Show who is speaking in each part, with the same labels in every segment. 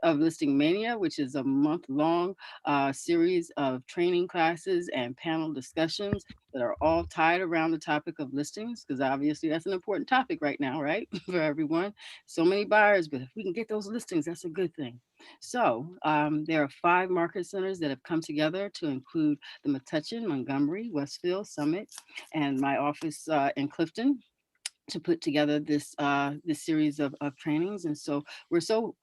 Speaker 1: of Listing Mania, which is a month-long series of training classes and panel discussions that are all tied around the topic of listings, because obviously that's an important topic right now, right? For everyone. So many buyers, but if we can get those listings, that's a good thing. So there are 5 market centers that have come together to include the Metuchen, Montgomery, Westfield, Summit, and my office in Clifton, to put together this series of trainings. And so we're so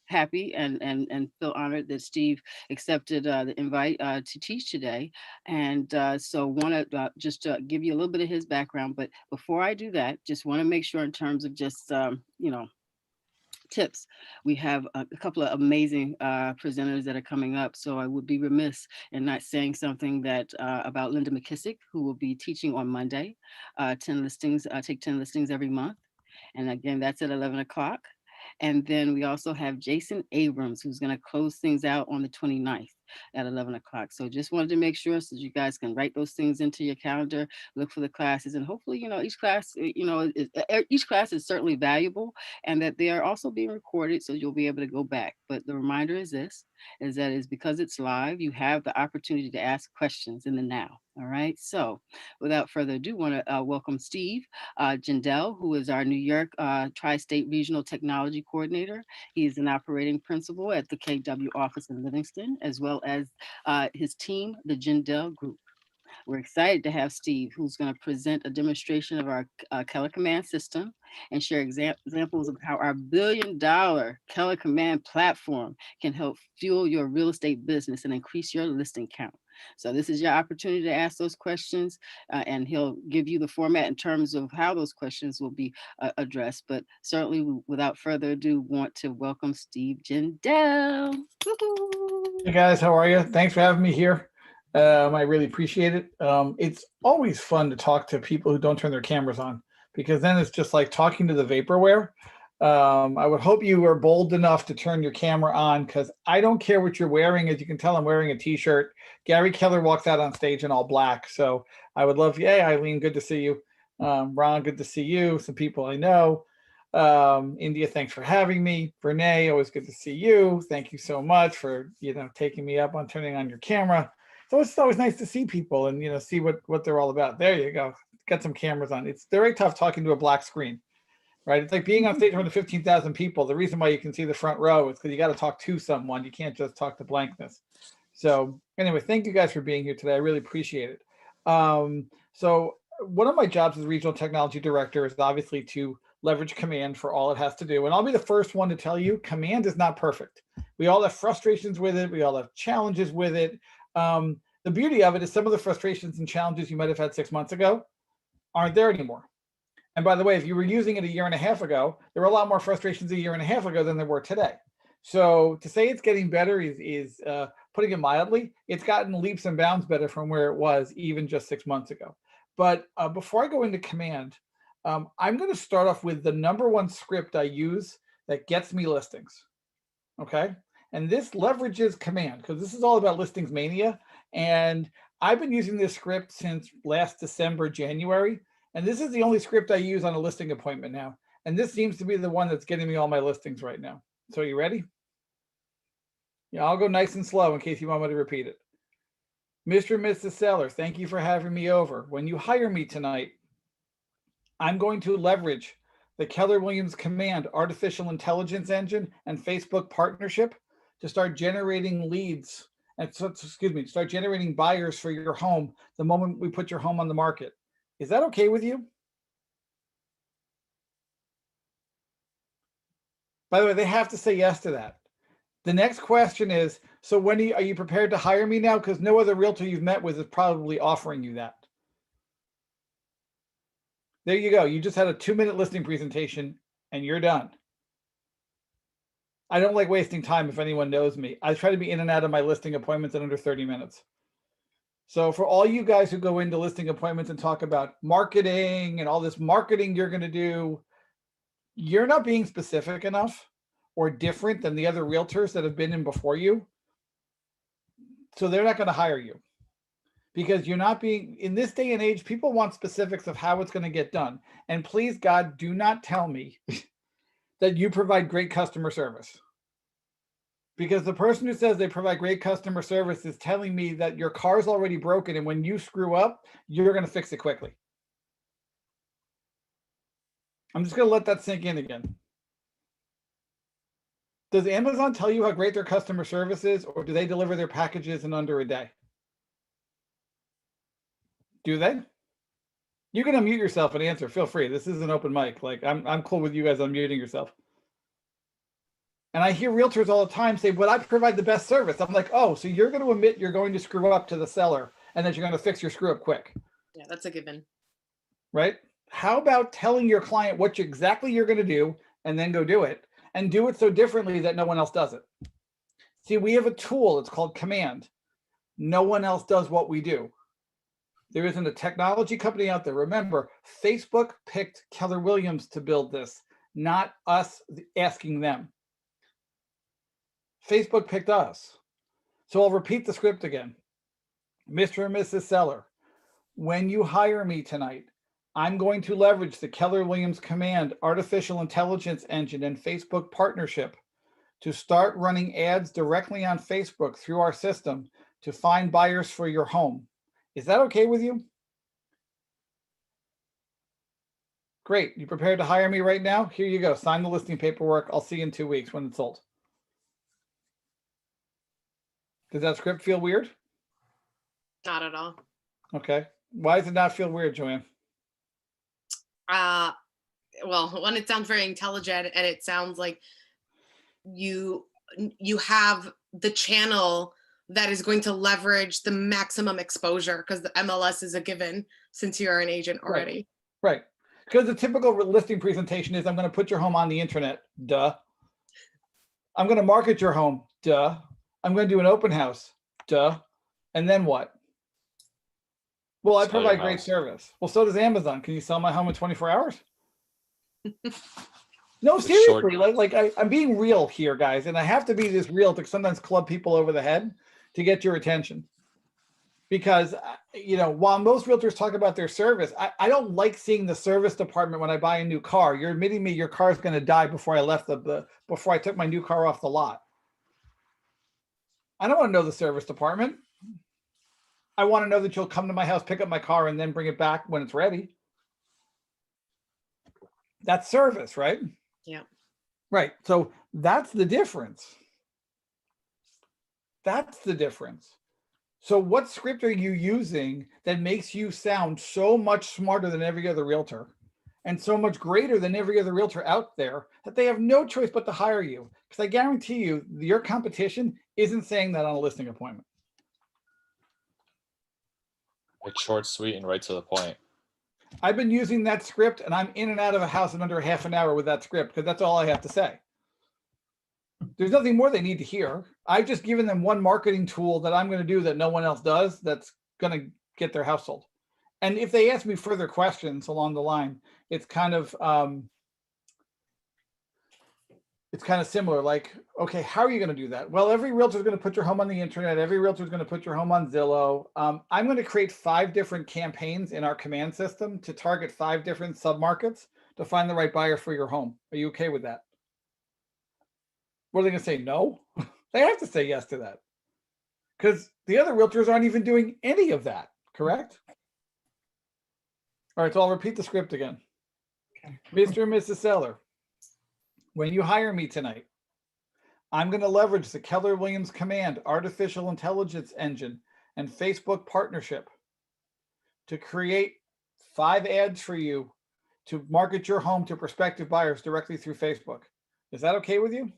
Speaker 1: happy and feel honored that Steve accepted the invite to teach today. And so want to just give you a little bit of his background. But before I do that, just want to make sure in terms of just tips. We have a couple of amazing presenters that are coming up. So I would be remiss in not saying something that about Linda McKissick, who will be teaching on Monday, 10 listings, take 10 listings every month. And again, that's at 11 o'clock. And then we also have Jason Abrams, who's going to close things out on the 29th at 11 o'clock. So just wanted to make sure so you guys can write those things into your calendar, look for the classes, and hopefully, each class, each class is certainly valuable, and that they are also being recorded so you'll be able to go back. But the reminder is this, is that is because it's live, you have the opportunity to ask questions in the now. All right. So without further ado, want to welcome Steve Jindell, who is our New York Tri-State Regional Technology Coordinator. He's an operating principal at the KW office in Livingston, as well as his team, the Jindell Group. We're excited to have Steve, who's going to present a demonstration of our Keller Command system and share examples of how our $1 billion Keller Command platform can help fuel your real estate business and increase your listing count. So this is your opportunity to ask those questions, and he'll give you the format in terms of how those questions will be addressed. But certainly, without further ado, want to welcome Steve Jindell.
Speaker 2: Hey guys, how are you? Thanks for having me here. I really appreciate it. It's always fun to talk to people who don't turn their cameras on, because then it's just like talking to the vaporware. I would hope you are bold enough to turn your camera on, because I don't care what you're wearing. As you can tell, I'm wearing a t-shirt. Gary Keller walks out on stage in all black. So I would love, hey, Eileen, good to see you. Ron, good to see you. Some people I know. India, thanks for having me. Renee, always good to see you. Thank you so much for, taking me up on turning on your camera. So it's always nice to see people and, see what they're all about. There you go. Got some cameras on. It's very tough talking to a black screen, right? It's like being on stage in front of 15,000 people. The reason why you can see the front row is because you got to talk to someone. You can't just talk to blankness. So anyway, thank you guys for being here today. I really appreciate it. So one of my jobs as regional technology director is obviously to leverage Command for all it has to do. And I'll be the first one to tell you, Command is not perfect. We all have frustrations with it. We all have challenges with it. The beauty of it is some of the frustrations and challenges you might have had 6 months ago aren't there anymore. And by the way, if you were using it a year and a half ago, there were a lot more frustrations a year and a half ago than there were today. So to say it's getting better is putting it mildly. It's gotten leaps and bounds better from where it was even just 6 months ago. But before I go into Command, I'm going to start off with the #1 script I use that gets me listings. Okay. And this leverages Command, because this is all about Listings Mania. And I've been using this script since last December, January. And this is the only script I use on a listing appointment now. And this seems to be the one that's getting me all my listings right now. So are you ready? Yeah, I'll go nice and slow in case you want me to repeat it. Mr. and Mrs. Seller, thank you for having me over. When you hire me tonight, I'm going to leverage the Keller Williams Command artificial intelligence engine and Facebook partnership to start generating leads and start generating buyers for your home the moment we put your home on the market. Is that okay with you? By the way, they have to say yes to that. The next question is, so when are you prepared to hire me now? Because no other realtor you've met with is probably offering you that. There you go. You just had a 2-minute listing presentation and you're done. I don't like wasting time if anyone knows me. I try to be in and out of my listing appointments in under 30 minutes. So for all you guys who go into listing appointments and talk about marketing and all this marketing you're going to do, you're not being specific enough or different than the other realtors that have been in before you. So they're not going to hire you. Because you're not being, in this day and age, people want specifics of how it's going to get done. And please, God, do not tell me that you provide great customer service. Because the person who says they provide great customer service is telling me that your car's already broken, and when you screw up, you're going to fix it quickly. I'm just going to let that sink in again. Does Amazon tell you how great their customer service is, or do they deliver their packages in under a day? Do they? You can unmute yourself and answer. Feel free. This is an open mic. Like I'm cool with you guys unmuting yourself. And I hear realtors all the time say, "But I provide the best service." I'm like, "Oh, so you're going to admit you're going to screw up to the seller, and that you're going to fix your screw up quick?"
Speaker 3: Yeah, that's a given.
Speaker 2: Right? How about telling your client what exactly you're going to do, and then go do it, and do it so differently that no one else does it? See, we have a tool. It's called Command. No one else does what we do. There isn't a technology company out there. Remember, Facebook picked Keller Williams to build this, not us asking them. Facebook picked us. So I'll repeat the script again. Mr. and Mrs. Seller, when you hire me tonight, I'm going to leverage the Keller Williams Command artificial intelligence engine and Facebook partnership to start running ads directly on Facebook through our system to find buyers for your home. Is that okay with you? Great. You prepared to hire me right now? Here you go. Sign the listing paperwork. I'll see you in 2 weeks when it's sold. Does that script feel weird?
Speaker 3: Not at all.
Speaker 2: Okay. Why does it not feel weird, Joanne?
Speaker 3: Well, one, it sounds very intelligent, and it sounds like you have the channel that is going to leverage the maximum exposure, because the MLS is a given since you're an agent already.
Speaker 2: Right. Because the typical listing presentation is, I'm going to put your home on the internet. Duh. I'm going to market your home. Duh. I'm going to do an open house. Duh. And then what? Well, I provide great service. Well, so does Amazon. Can you sell my home in 24 hours? No, seriously. I'm being real here, guys. And I have to be this real to sometimes club people over the head to get your attention. Because, while most realtors talk about their service, I don't like seeing the service department when I buy a new car. You're admitting me your car is going to die before I left before I took my new car off the lot. I don't want to know the service department. I want to know that you'll come to my house, pick up my car, and then bring it back when it's ready. That's service, right?
Speaker 3: Yeah.
Speaker 2: Right. So that's the difference. That's the difference. So what script are you using that makes you sound so much smarter than every other realtor and so much greater than every other realtor out there that they have no choice but to hire you? Because I guarantee you, your competition isn't saying that on a listing appointment.
Speaker 4: It's short, sweet, and right to the point.
Speaker 2: I've been using that script, and I'm in and out of a house in under half an hour with that script, because that's all I have to say. There's nothing more they need to hear. I've just given them one marketing tool that I'm going to do that no one else does that's going to get their house sold. And if they ask me further questions along the line, it's kind of similar. Like, okay, how are you going to do that? Well, every realtor is going to put your home on the internet. Every realtor is going to put your home on Zillow. I'm going to create 5 different campaigns in our command system to target 5 different submarkets to find the right buyer for your home. Are you okay with that? What are they going to say? No? They have to say yes to that, because the other realtors aren't even doing any of that, correct? All right, so I'll repeat the script again. Okay. Mr. and Mrs. Seller, when you hire me tonight, I'm going to leverage the Keller Williams Command artificial intelligence engine and Facebook partnership to create 5 ads for you to market your home to prospective buyers directly through Facebook. Is that okay with you?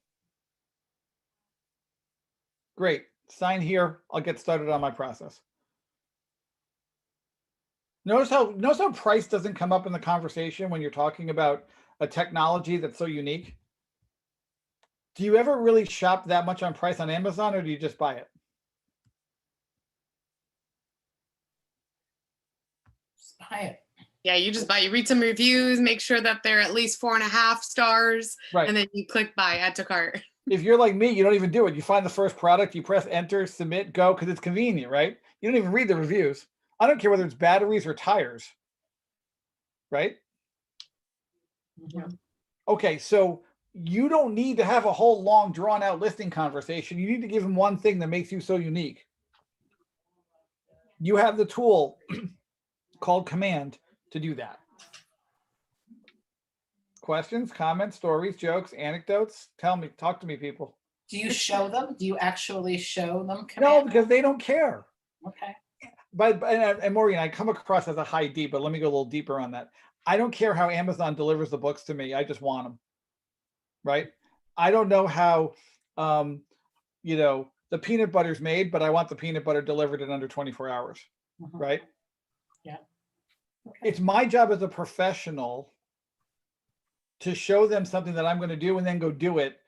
Speaker 2: Great. Sign here. I'll get started on my process. Notice how price doesn't come up in the conversation when you're talking about a technology that's so unique. Do you ever really shop that much on price on Amazon, or do you just buy it?
Speaker 5: Just buy it.
Speaker 3: Yeah, you just buy. You read some reviews, make sure that they're at least 4.5 stars,
Speaker 2: right,
Speaker 3: and then you click buy, add to cart.
Speaker 2: If you're like me, you don't even do it. You find the first product, you press enter, submit, go, because it's convenient, right? You don't even read the reviews. I don't care whether it's batteries or tires, right?
Speaker 3: Yeah.
Speaker 2: Okay, so you don't need to have a whole long drawn out listing conversation. You need to give them one thing that makes you so unique. You have the tool called Command to do that. Questions, comments, stories, jokes, anecdotes? Tell me, talk to me, people.
Speaker 5: Do you show them? Do you actually show them?
Speaker 2: No,
Speaker 5: Command?
Speaker 2: because they don't care.
Speaker 5: Okay.
Speaker 2: But and Maureen, I come across as a high D, but let me go a little deeper on that. I don't care how Amazon delivers the books to me. I just want them. Right? I don't know how you know, the peanut butter's made, but I want the peanut butter delivered in under 24 hours.
Speaker 5: Mhm.
Speaker 2: Right?
Speaker 5: Yeah. Okay.
Speaker 2: It's my job as a professional to show them something that I'm going to do and then go do it.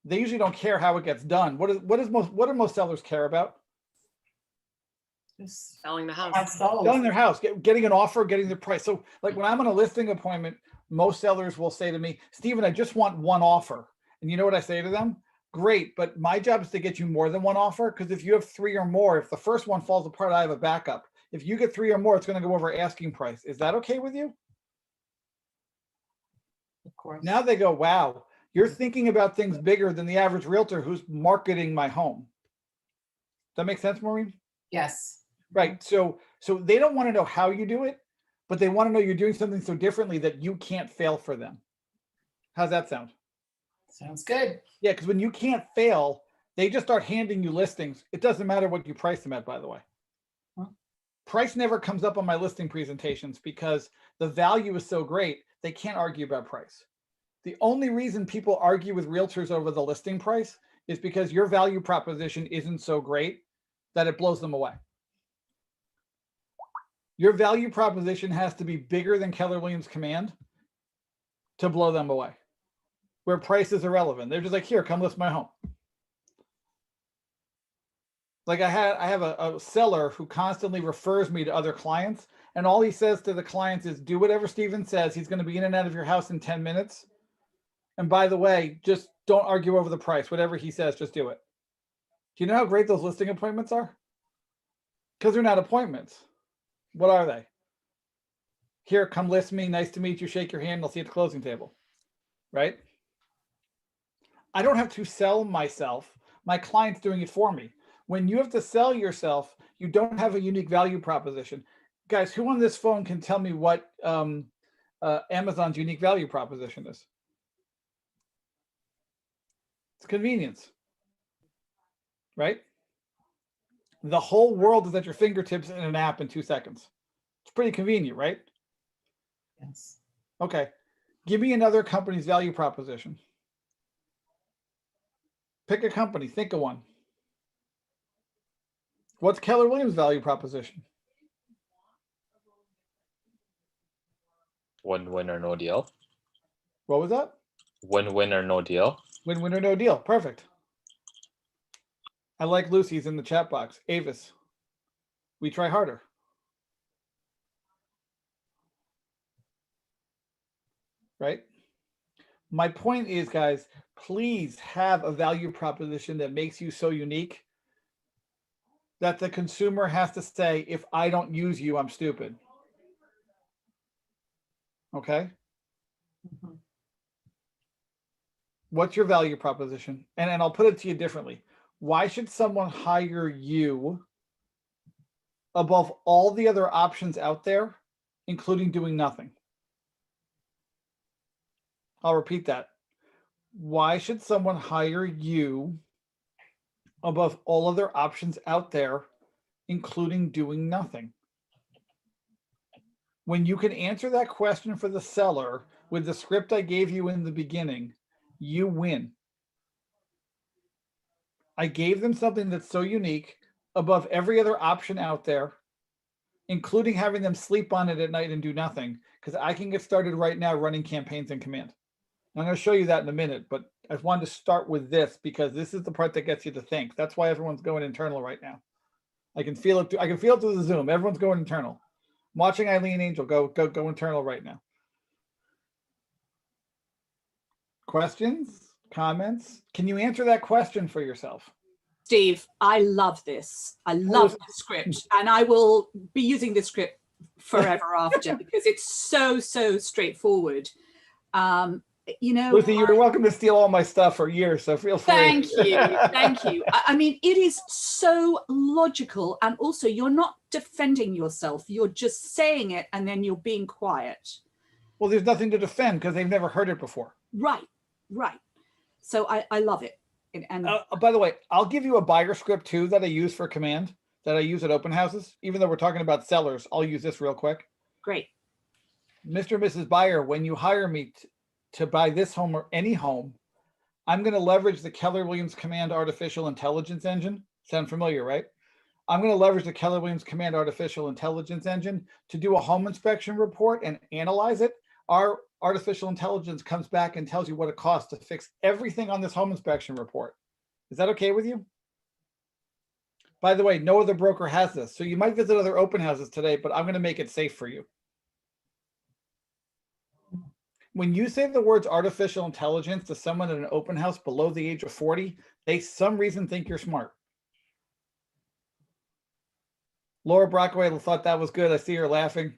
Speaker 2: They usually don't care how it gets done. What do most sellers care about?
Speaker 5: Just
Speaker 3: Selling the house.
Speaker 5: have sold.
Speaker 2: Selling their house, getting an offer, getting the price. So like when I'm on a listing appointment, most sellers will say to me, Stephen, I just want one offer. And you know what I say to them? Great, but my job is to get you more than one offer, because if you have 3 or more, if the first one falls apart, I have a backup. If you get 3 or more, it's going to go over asking price. Is that okay with you?
Speaker 5: Of course.
Speaker 2: Now they go, wow, you're thinking about things bigger than the average realtor who's marketing my home. Does that make sense, Maureen?
Speaker 5: Yes.
Speaker 2: Right. So they don't want to know how you do it, but they want to know you're doing something so differently that you can't fail for them. How's that sound?
Speaker 5: Sounds good.
Speaker 2: Yeah, because when you can't fail, they just start handing you listings. It doesn't matter what you price them at, by the way.
Speaker 5: Huh.
Speaker 2: Price never comes up on my listing presentations because the value is so great, they can't argue about price. The only reason people argue with realtors over the listing price is because your value proposition isn't so great that it blows them away. Your value proposition has to be bigger than Keller Williams Command to blow them away, where price is irrelevant. They're just like, here, come list my home. Like I have a seller who constantly refers me to other clients, and all he says to the clients is, do whatever Steven says. He's going to be in and out of your house in 10 minutes. And by the way, just don't argue over the price. Whatever he says, just do it. Do you know how great those listing appointments are? Because they're not appointments. What are they? Here, come list me. Nice to meet you. Shake your hand. I'll see you at the closing table. Right? I don't have to sell myself. My client's doing it for me. When you have to sell yourself, you don't have a unique value proposition. Guys, who on this phone can tell me what Amazon's unique value proposition is? It's convenience, right? The whole world is at your fingertips in an app in 2 seconds. It's pretty convenient, right?
Speaker 5: Yes.
Speaker 2: Okay. Give me another company's value proposition. Pick a company, think of one. What's Keller Williams' value proposition?
Speaker 4: Win-win or no deal.
Speaker 2: What was that?
Speaker 4: Win-win or no deal.
Speaker 2: Win-win or no deal. Perfect. I like Lucy's in the chat box. Avis, we try harder. Right? My point is, guys, please have a value proposition that makes you so unique that the consumer has to say, if I don't use you, I'm stupid. Okay?
Speaker 5: Mhm.
Speaker 2: What's your value proposition? And I'll put it to you differently. Why should someone hire you above all the other options out there, including doing nothing? I'll repeat that. Why should someone hire you above all other options out there, including doing nothing? When you can answer that question for the seller with the script I gave you in the beginning, you win. I gave them something that's so unique above every other option out there, including having them sleep on it at night and do nothing, because I can get started right now running campaigns in Command. I'm going to show you that in a minute, but I wanted to start with this because this is the part that gets you to think. That's why everyone's going internal right now. I can feel it. I can feel it through the Zoom. Everyone's going internal. I'm watching Eileen Angel go internal right now. Questions, comments? Can you answer that question for yourself?
Speaker 6: Steve, I love this. I love the script, and I will be using this script forever after because it's so straightforward. you know,
Speaker 2: Lucy, you're welcome to steal all my stuff for years, so feel free.
Speaker 6: thank you. Thank you. I mean, it is so logical. And also, you're not defending yourself. You're just saying it and then you're being quiet.
Speaker 2: Well, there's nothing to defend because they've never heard it before.
Speaker 6: Right, right. So I love it. And
Speaker 2: By the way, I'll give you a buyer script too that I use for command, that I use at open houses. Even though we're talking about sellers, I'll use this real quick.
Speaker 6: great.
Speaker 2: Mr. and Mrs. Buyer, when you hire me to buy this home or any home, I'm going to leverage the Keller Williams Command Artificial Intelligence Engine. Sound familiar, right? I'm going to leverage the Keller Williams Command Artificial Intelligence Engine to do a home inspection report and analyze it. Our artificial intelligence comes back and tells you what it costs to fix everything on this home inspection report. Is that okay with you? By the way, no other broker has this. So you might visit other open houses today, but I'm going to make it safe for you. When you say the words artificial intelligence to someone at an open house below the age of 40, they some reason think you're smart. Laura Brockway thought that was good. I see her laughing.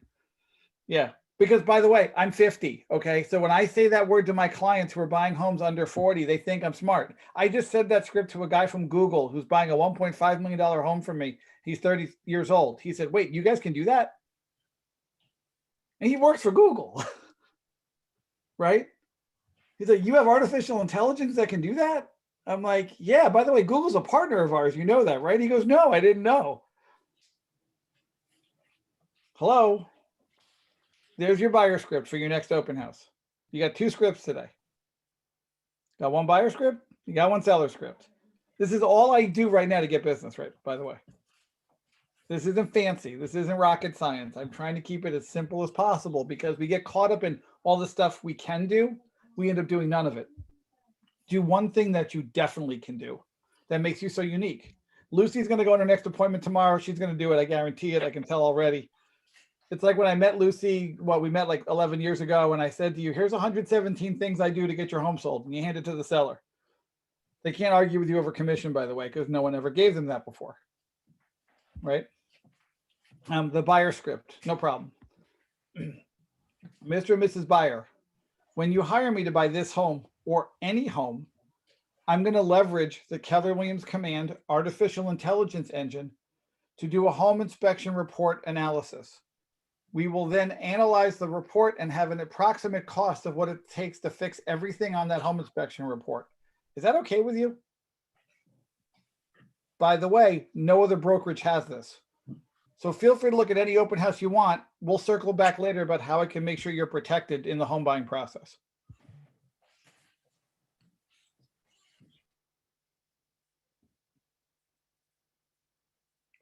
Speaker 2: Yeah, because by the way, I'm 50. Okay, so when I say that word to my clients who are buying homes under 40, they think I'm smart. I just said that script to a guy from Google who's buying a $1.5 million home from me. He's 30 years old. He said, wait, you guys can do that? And he works for Google. Right? He's like, you have artificial intelligence that can do that? I'm like, yeah, by the way, Google's a partner of ours. You know that, right? He goes, no, I didn't know. Hello. There's your buyer script for your next open house. You got 2 scripts today. Got 1 buyer script. You got 1 seller script. This is all I do right now to get business, right? By the way, this isn't fancy. This isn't rocket science. I'm trying to keep it as simple as possible because we get caught up in all the stuff we can do. We end up doing none of it. Do one thing that you definitely can do that makes you so unique. Lucy's going to go on her next appointment tomorrow. She's going to do it. I guarantee it. I can tell already. It's like when I met Lucy, we met like 11 years ago, and I said to you, here's 117 things I do to get your home sold. And you hand it to the seller. They can't argue with you over commission, by the way, because no one ever gave them that before. Right? The buyer script, no problem. Mr. and Mrs. Buyer, when you hire me to buy this home or any home, I'm going to leverage the Keller Williams Command Artificial Intelligence Engine to do a home inspection report analysis. We will then analyze the report and have an approximate cost of what it takes to fix everything on that home inspection report. Is that okay with you? By the way, no other brokerage has this. So feel free to look at any open house you want. We'll circle back later about how I can make sure you're protected in the home buying process.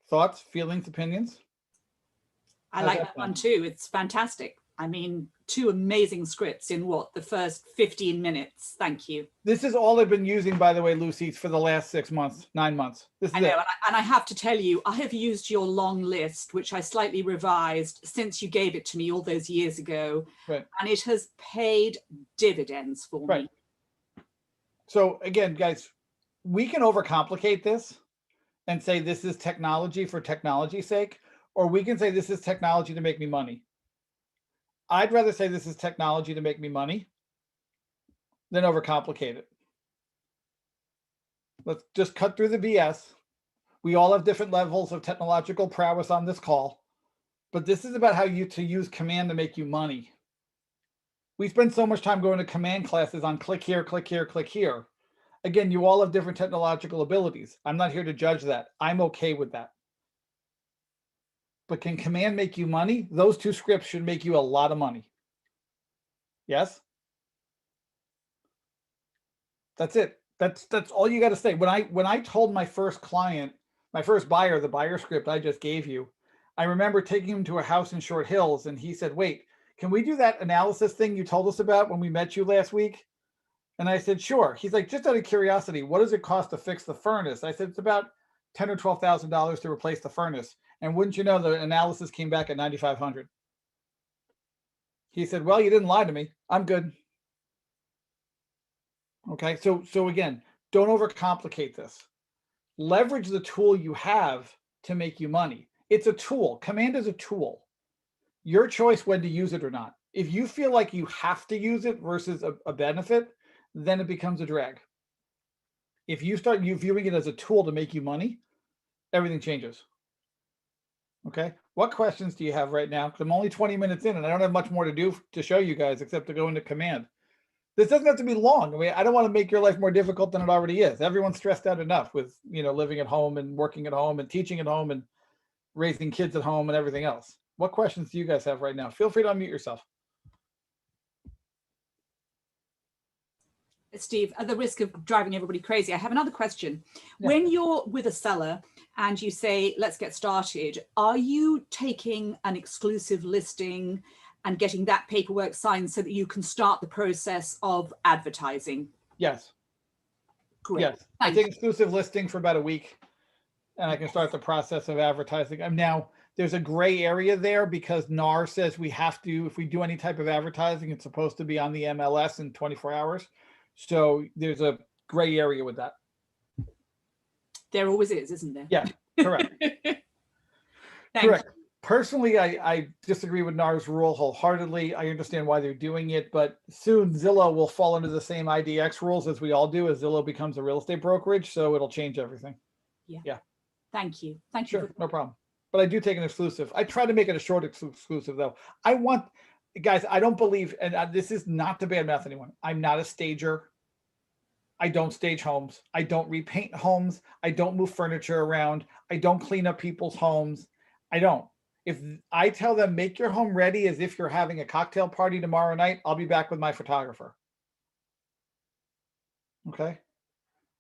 Speaker 2: Thoughts, feelings, opinions?
Speaker 6: I like that one too. It's fantastic. I mean, 2 amazing scripts in the first 15 minutes. Thank you.
Speaker 2: This is all I've been using, by the way, Lucy, for the last 6 months, 9 months. This is
Speaker 6: I know,
Speaker 2: it.
Speaker 6: and I have to tell you, I have used your long list, which I slightly revised since you gave it to me all those years ago,
Speaker 2: Right.
Speaker 6: and it has paid dividends for
Speaker 2: Right.
Speaker 6: me.
Speaker 2: So again, guys, we can overcomplicate this and say this is technology for technology's sake, or we can say this is technology to make me money. I'd rather say this is technology to make me money than overcomplicate it. Let's just cut through the BS. We all have different levels of technological prowess on this call, but this is about how to use command to make you money. We spend so much time going to command classes on click here, click here, click here. Again, you all have different technological abilities. I'm not here to judge that. I'm okay with that. But can command make you money? Those 2 scripts should make you a lot of money. Yes? That's it. That's all you got to say. When I told my first client, my first buyer, the buyer script I just gave you, I remember taking him to a house in Short Hills, and he said, wait, can we do that analysis thing you told us about when we met you last week? And I said, sure. He's like, just out of curiosity, what does it cost to fix the furnace? I said, it's about $10,000 or $12,000 to replace the furnace. And wouldn't you know, the analysis came back at $9,500. He said, well, you didn't lie to me. I'm good. Okay, so again, don't overcomplicate this. Leverage the tool you have to make you money. It's a tool. Command is a tool. Your choice when to use it or not. If you feel like you have to use it versus a benefit, then it becomes a drag. If you start viewing it as a tool to make you money, everything changes. Okay. What questions do you have right now? Because I'm only 20 minutes in and I don't have much more to do to show you guys except to go into command. This doesn't have to be long. I mean, I don't want to make your life more difficult than it already is. Everyone's stressed out enough with, living at home and working at home and teaching at home and raising kids at home and everything else. What questions do you guys have right now? Feel free to unmute yourself.
Speaker 6: Steve, at the risk of driving everybody crazy, I have another question.
Speaker 2: Yeah.
Speaker 6: When you're with a seller and you say, let's get started, are you taking an exclusive listing and getting that paperwork signed so that you can start the process of advertising?
Speaker 2: Yes.
Speaker 6: Great.
Speaker 2: Yes. I take exclusive listing for about a week and I can start the process of advertising. Now, there's a gray area there because NAR says we have to, if we do any type of advertising, it's supposed to be on the MLS in 24 hours. So there's a gray area with that.
Speaker 6: There always is, isn't there?
Speaker 2: Yeah, correct. Correct. Personally, I disagree with NAR's rule wholeheartedly. I understand why they're doing it, but soon Zillow will fall under the same IDX rules as we all do as Zillow becomes a real estate brokerage. So it'll change everything. Yeah.
Speaker 6: Thank you. Thank
Speaker 2: Sure,
Speaker 6: you.
Speaker 2: no problem. But I do take an exclusive. I try to make it a short exclusive though. I want, guys, I don't believe, and this is not to badmouth anyone. I'm not a stager. I don't stage homes. I don't repaint homes. I don't move furniture around. I don't clean up people's homes. I don't. If I tell them, make your home ready as if you're having a cocktail party tomorrow night, I'll be back with my photographer. Okay.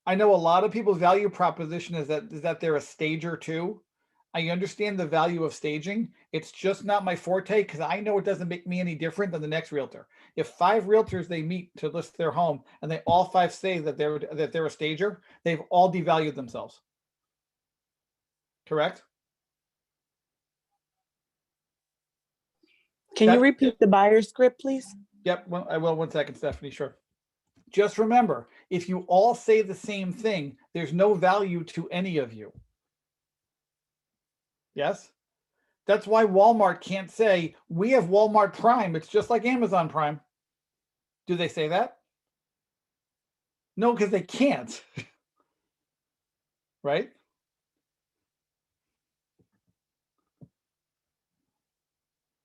Speaker 2: I know a lot of people's value proposition is that they're a stager too. I understand the value of staging. It's just not my forte because I know it doesn't make me any different than the next realtor. If 5 realtors they meet to list their home and they all 5 say that they're a stager, they've all devalued themselves. Correct?
Speaker 7: Can you repeat the buyer script, please?
Speaker 2: Yep. Well, I will. 1 second, Stephanie. Sure. Just remember, if you all say the same thing, there's no value to any of you. Yes? That's why Walmart can't say, we have Walmart Prime. It's just like Amazon Prime. Do they say that? No, because they can't. Right?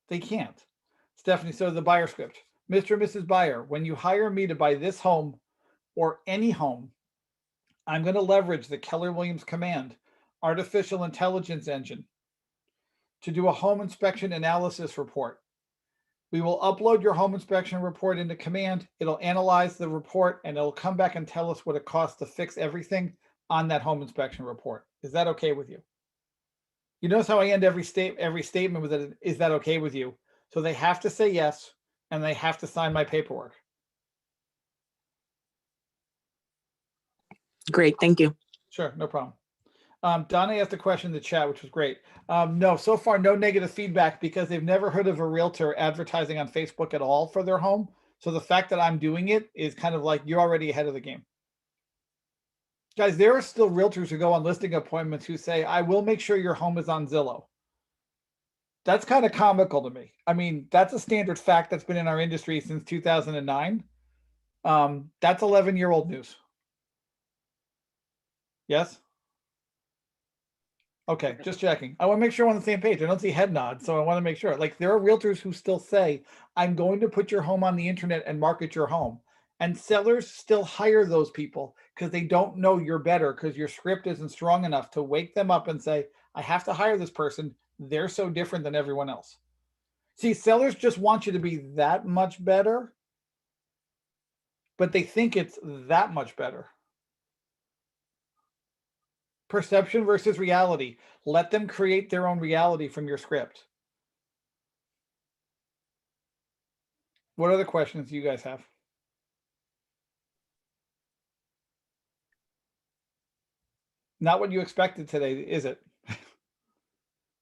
Speaker 2: They can't. Stephanie, so the buyer script. Mr. and Mrs. Buyer, when you hire me to buy this home or any home, I'm going to leverage the Keller Williams Command artificial intelligence engine to do a home inspection analysis report. We will upload your home inspection report into Command. It'll analyze the report and it'll come back and tell us what it costs to fix everything on that home inspection report. Is that okay with you? You notice how I end every statement with it, is that okay with you? So they have to say yes, and they have to sign my paperwork.
Speaker 7: Great, thank you.
Speaker 2: Sure, no problem. Donna asked a question in the chat, which was great. No, so far, no negative feedback because they've never heard of a realtor advertising on Facebook at all for their home. So the fact that I'm doing it is kind of like you're already ahead of the game. Guys, there are still realtors who go on listing appointments who say, I will make sure your home is on Zillow. That's kind of comical to me. I mean, that's a standard fact that's been in our industry since 2009. That's 11-year-old news. Yes? Okay, just checking. I want to make sure we're on the same page. I don't see head nods, so I want to make sure. Like, there are realtors who still say, I'm going to put your home on the internet and market your home. And sellers still hire those people because they don't know you're better because your script isn't strong enough to wake them up and say, I have to hire this person. They're so different than everyone else. See, sellers just want you to be that much better, but they think it's that much better. Perception versus reality. Let them create their own reality from your script. What other questions do you guys have? Not what you expected today, is it?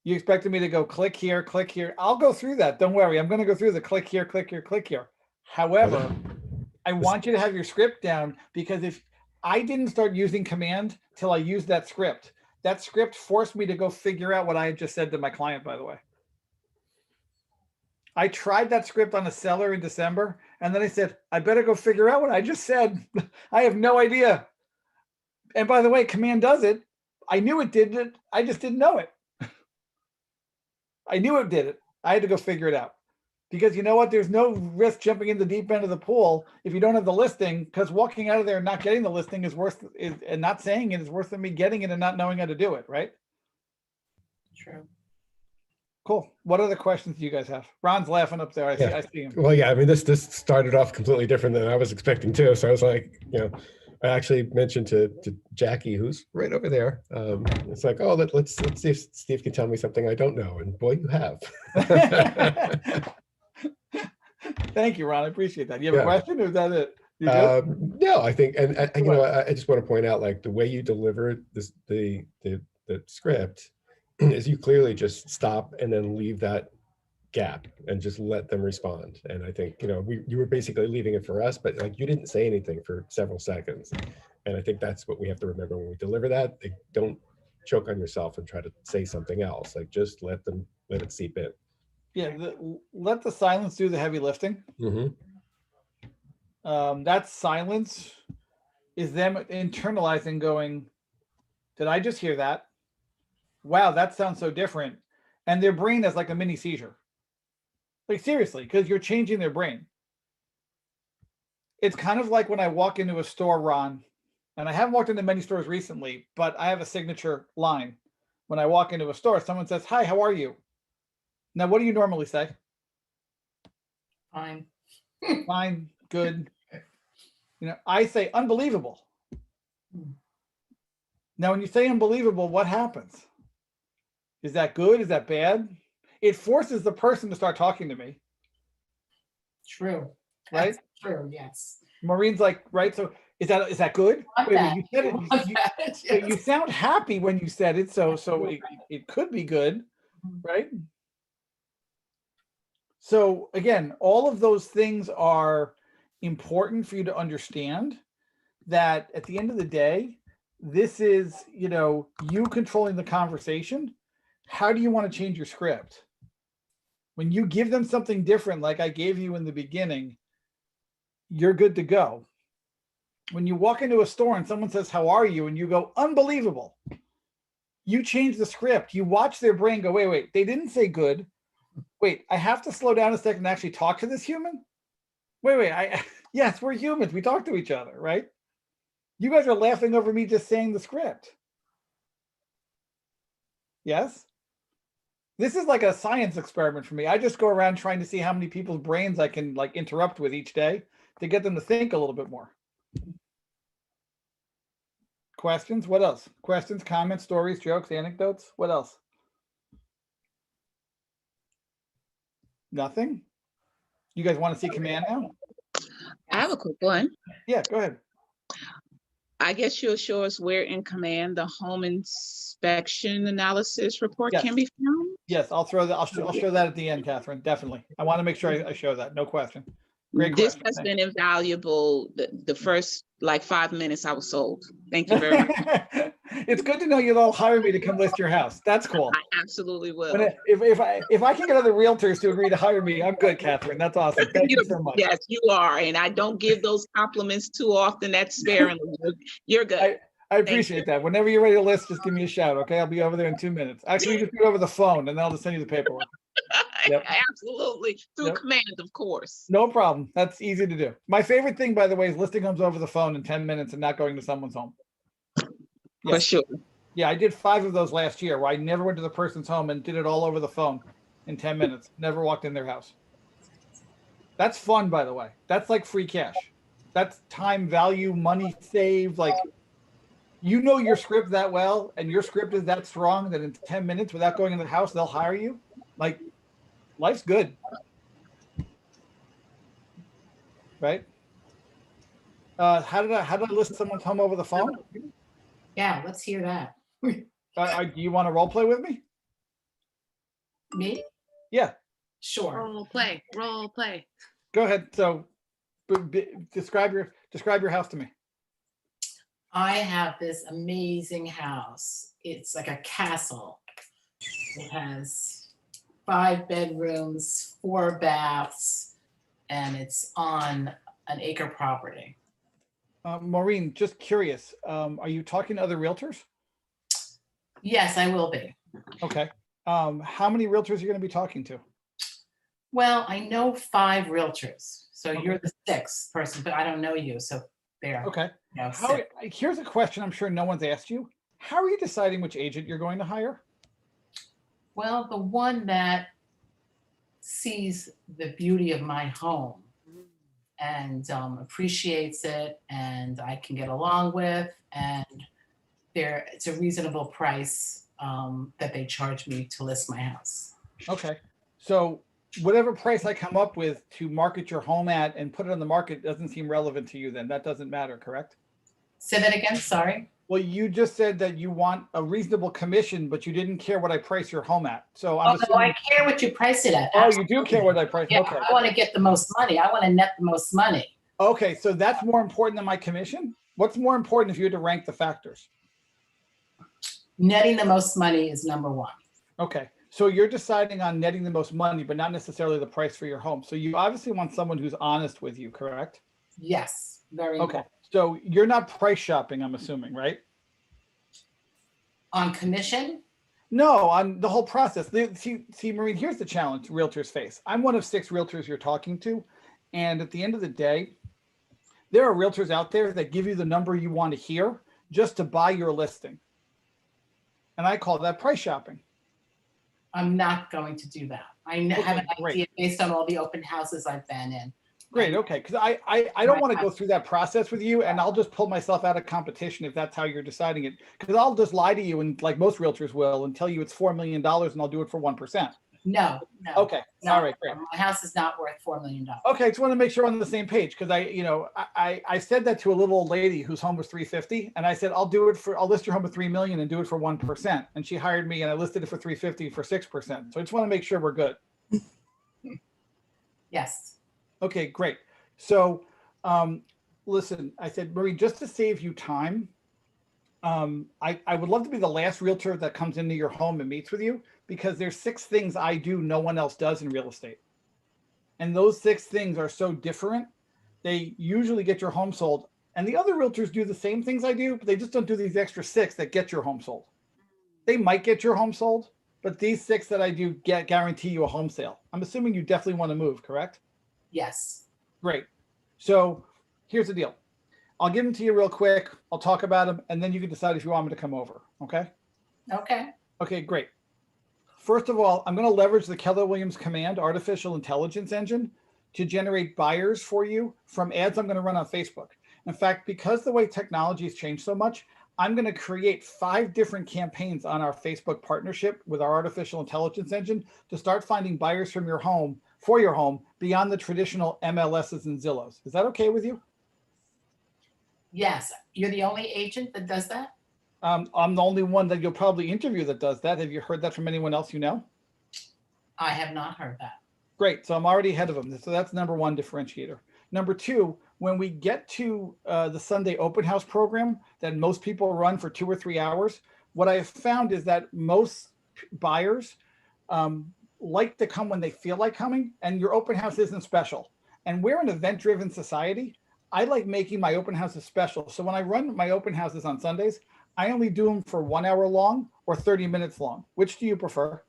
Speaker 2: You expected me to go click here, click here. I'll go through that. Don't worry. I'm going to go through the click here, click here, click here. However, I want you to have your script down because if I didn't start using Command till I used that script forced me to go figure out what I had just said to my client, by the way. I tried that script on a seller in December, and then I said, I better go figure out what I just said. I have no idea. And by the way, command does it. I knew it did it. I just didn't know it. I knew it did it. I had to go figure it out. Because you know what? There's no risk jumping in the deep end of the pool if you don't have the listing, because walking out of there and not getting the listing is worse, and not saying it is worse than me getting it and not knowing how to do it, right?
Speaker 5: True.
Speaker 2: Cool. What other questions do you guys have? Ron's laughing up there. I
Speaker 8: Yeah.
Speaker 2: see him.
Speaker 8: Well, yeah, I mean, this started off completely different than I was expecting too. So I was like, I actually mentioned to Jackie, who's right over there. It's like, oh, let's see if Steve can tell me something I don't know. And boy, you have.
Speaker 2: Thank you, Ron. I appreciate that. You have a question, or is that it? You good?
Speaker 8: No, I think, and I just want to point out, like, the way you deliver this, the script is you clearly just stop and then leave that gap and just let them respond. And I think, you were basically leaving it for us, but like, you didn't say anything for several seconds. And I think that's what we have to remember when we deliver that. Don't choke on yourself and try to say something else. Like, just let it seep in.
Speaker 2: Yeah, let the silence do the heavy lifting.
Speaker 8: Mm-hmm.
Speaker 2: That silence is them internalizing, going, did I just hear that? Wow, that sounds so different. And their brain has like a mini seizure. Like, seriously, because you're changing their brain. It's kind of like when I walk into a store, Ron, and I haven't walked into many stores recently, but I have a signature line. When I walk into a store, someone says, hi, how are you? Now, what do you normally say?
Speaker 5: Fine.
Speaker 2: Fine, good. I say unbelievable. Now, when you say unbelievable, what happens? Is that good? Is that bad? It forces the person to start talking to me.
Speaker 5: True.
Speaker 2: Right?
Speaker 5: That's true. Yes.
Speaker 2: Maureen's like, right? So is that good? Wait, you said it. You sound happy when you said it, so it could be good, right? So again, all of those things are important for you to understand, that at the end of the day, this is, you controlling the conversation. How do you want to change your script? When you give them something different, like I gave you in the beginning, you're good to go. When you walk into a store and someone says, how are you? And you go, unbelievable. You change the script. You watch their brain go, wait, they didn't say good. Wait, I have to slow down a second and actually talk to this human? Wait, yes, we're humans. We talk to each other, right? You guys are laughing over me just saying the script. Yes? This is like a science experiment for me. I just go around trying to see how many people's brains I can like interrupt with each day to get them to think a little bit more. Questions? What else? Questions, comments, stories, jokes, anecdotes? What else? Nothing? You guys want to see command now?
Speaker 9: I have a quick one.
Speaker 2: Yeah, go ahead.
Speaker 9: I guess you'll show us where in command the home inspection analysis report
Speaker 2: Yes.
Speaker 9: can be found.
Speaker 2: Yes, I'll throw that. I'll show that at the end, Catherine. Definitely. I want to make sure I show that. No question. Great
Speaker 9: This
Speaker 2: question.
Speaker 9: has
Speaker 2: Thanks.
Speaker 9: been invaluable. The first like 5 minutes I was sold. Thank you very much.
Speaker 2: It's good to know you'll all hire me to come list your house. That's cool.
Speaker 9: I absolutely will.
Speaker 2: But if I can get other realtors to agree to hire me, I'm good, Catherine. That's awesome. Thank you so much.
Speaker 9: Yes, you are. And I don't give those compliments too often. That's sparingly. You're good.
Speaker 2: I appreciate that. Whenever you're ready to list, just give me a shout. Okay. I'll be over there in 2 minutes. Actually, just do it over the phone and then I'll just send you the paperwork. Yep.
Speaker 9: Absolutely. Through
Speaker 2: Yep.
Speaker 9: command, of course.
Speaker 2: No problem. That's easy to do. My favorite thing, by the way, is listing homes over the phone in 10 minutes and not going to someone's home.
Speaker 9: For
Speaker 2: Yes.
Speaker 9: sure.
Speaker 2: Yeah, I did 5 of those last year where I never went to the person's home and did it all over the phone in 10 minutes. Never walked in their house. That's fun, by the way. That's like free cash. That's time value, money saved. Like, you know your script that well and your script is that strong that in 10 minutes without going in the house, they'll hire you. Like, life's good. Right? How did I list someone's home over the phone?
Speaker 5: Yeah, let's hear that.
Speaker 2: Do you want to role play with me?
Speaker 5: Me?
Speaker 2: Yeah,
Speaker 5: Sure.
Speaker 3: Role play.
Speaker 2: go ahead. So describe your house to me.
Speaker 5: I have this amazing house. It's like a castle. It has 5 bedrooms, 4 baths, and it's on an acre property.
Speaker 2: Maureen, just curious, are you talking to other realtors?
Speaker 5: Yes, I will be.
Speaker 2: Okay. How many realtors are you going to be talking to?
Speaker 5: Well, I know 5 realtors, so
Speaker 2: Okay.
Speaker 5: you're the 6th person, but I don't know you, so there.
Speaker 2: Okay.
Speaker 5: No,
Speaker 2: How,
Speaker 5: 6.
Speaker 2: here's a question I'm sure no one's asked you. How are you deciding which agent you're going to hire?
Speaker 5: Well, the one that sees the beauty of my home and appreciates it, and I can get along with, and it's a reasonable price that they charge me to list my house.
Speaker 2: Okay. So whatever price I come up with to market your home at and put it on the market doesn't seem relevant to you then. That doesn't matter, correct?
Speaker 5: Say that again, sorry.
Speaker 2: Well, you just said that you want a reasonable commission, but you didn't care what I price your home at. So I'm
Speaker 5: Oh, no, I
Speaker 2: assuming.
Speaker 5: care what you price it at.
Speaker 2: Oh, you do care what I price.
Speaker 5: Yeah,
Speaker 2: Okay.
Speaker 5: I want to get the most money. I want to net the most money.
Speaker 2: Okay. So that's more important than my commission. What's more important if you had to rank the factors?
Speaker 5: Netting the most money is number 1.
Speaker 2: Okay. So you're deciding on netting the most money, but not necessarily the price for your home. So you obviously want someone who's honest with you, correct?
Speaker 5: Yes, very
Speaker 2: Okay.
Speaker 5: important.
Speaker 2: So you're not price shopping, I'm assuming, right?
Speaker 5: On commission?
Speaker 2: No, on the whole process. See, Maureen, here's the challenge realtors face. I'm one of 6 realtors you're talking to. And at the end of the day, there are realtors out there that give you the number you want to hear just to buy your listing. And I call that price shopping.
Speaker 5: I'm not going to do that. I have an idea based on all the open houses I've been in.
Speaker 2: Great. Okay. Because I don't want to go through that process with you, and I'll just pull myself out of competition if that's how you're deciding it. Because I'll just lie to you, and like most realtors will, and tell you it's $4 million, and I'll do it for 1%.
Speaker 5: No.
Speaker 2: Okay. All right. Great.
Speaker 5: My house is not worth $4 million.
Speaker 2: Okay. Just want to make sure we're on the same page, because I said that to a little old lady whose home was 350, and I said I'll list your home at 3 million and do it for 1%, and she hired me, and I listed it for 350 for 6%. So I just want to make sure we're good.
Speaker 5: Yes.
Speaker 2: Okay, great. So, listen, I said, Marie, just to save you time, I would love to be the last realtor that comes into your home and meets with you, because there's 6 things I do no one else does in real estate. And those 6 things are so different. They usually get your home sold. And the other realtors do the same things I do, but they just don't do these extra 6 that get your home sold. They might get your home sold, but these 6 that I do guarantee you a home sale. I'm assuming you definitely want to move, correct?
Speaker 5: Yes.
Speaker 2: Great. So here's the deal. I'll give them to you real quick. I'll talk about them, and then you can decide if you want me to come over. Okay?
Speaker 5: Okay.
Speaker 2: Okay, great. First of all, I'm going to leverage the Keller Williams Command artificial intelligence engine to generate buyers for you from ads I'm going to run on Facebook. In fact, because the way technology has changed so much, I'm going to create 5 different campaigns on our Facebook partnership with our artificial intelligence engine to start finding buyers from your home, for your home, beyond the traditional MLSs and Zillows. Is that okay with you?
Speaker 5: Yes. You're the only agent that does that?
Speaker 2: I'm the only one that you'll probably interview that does that. Have you heard that from anyone else you know?
Speaker 5: I have not heard that.
Speaker 2: Great. So I'm already ahead of them. So that's number 1 differentiator. Number 2, when we get to the Sunday open house program that most people run for 2 or 3 hours, what I have found is that most buyers like to come when they feel like coming, and your open house isn't special. And we're an event-driven society. I like making my open houses special. So when I run my open houses on Sundays, I only do them for 1 hour long or 30 minutes long. Which do you prefer?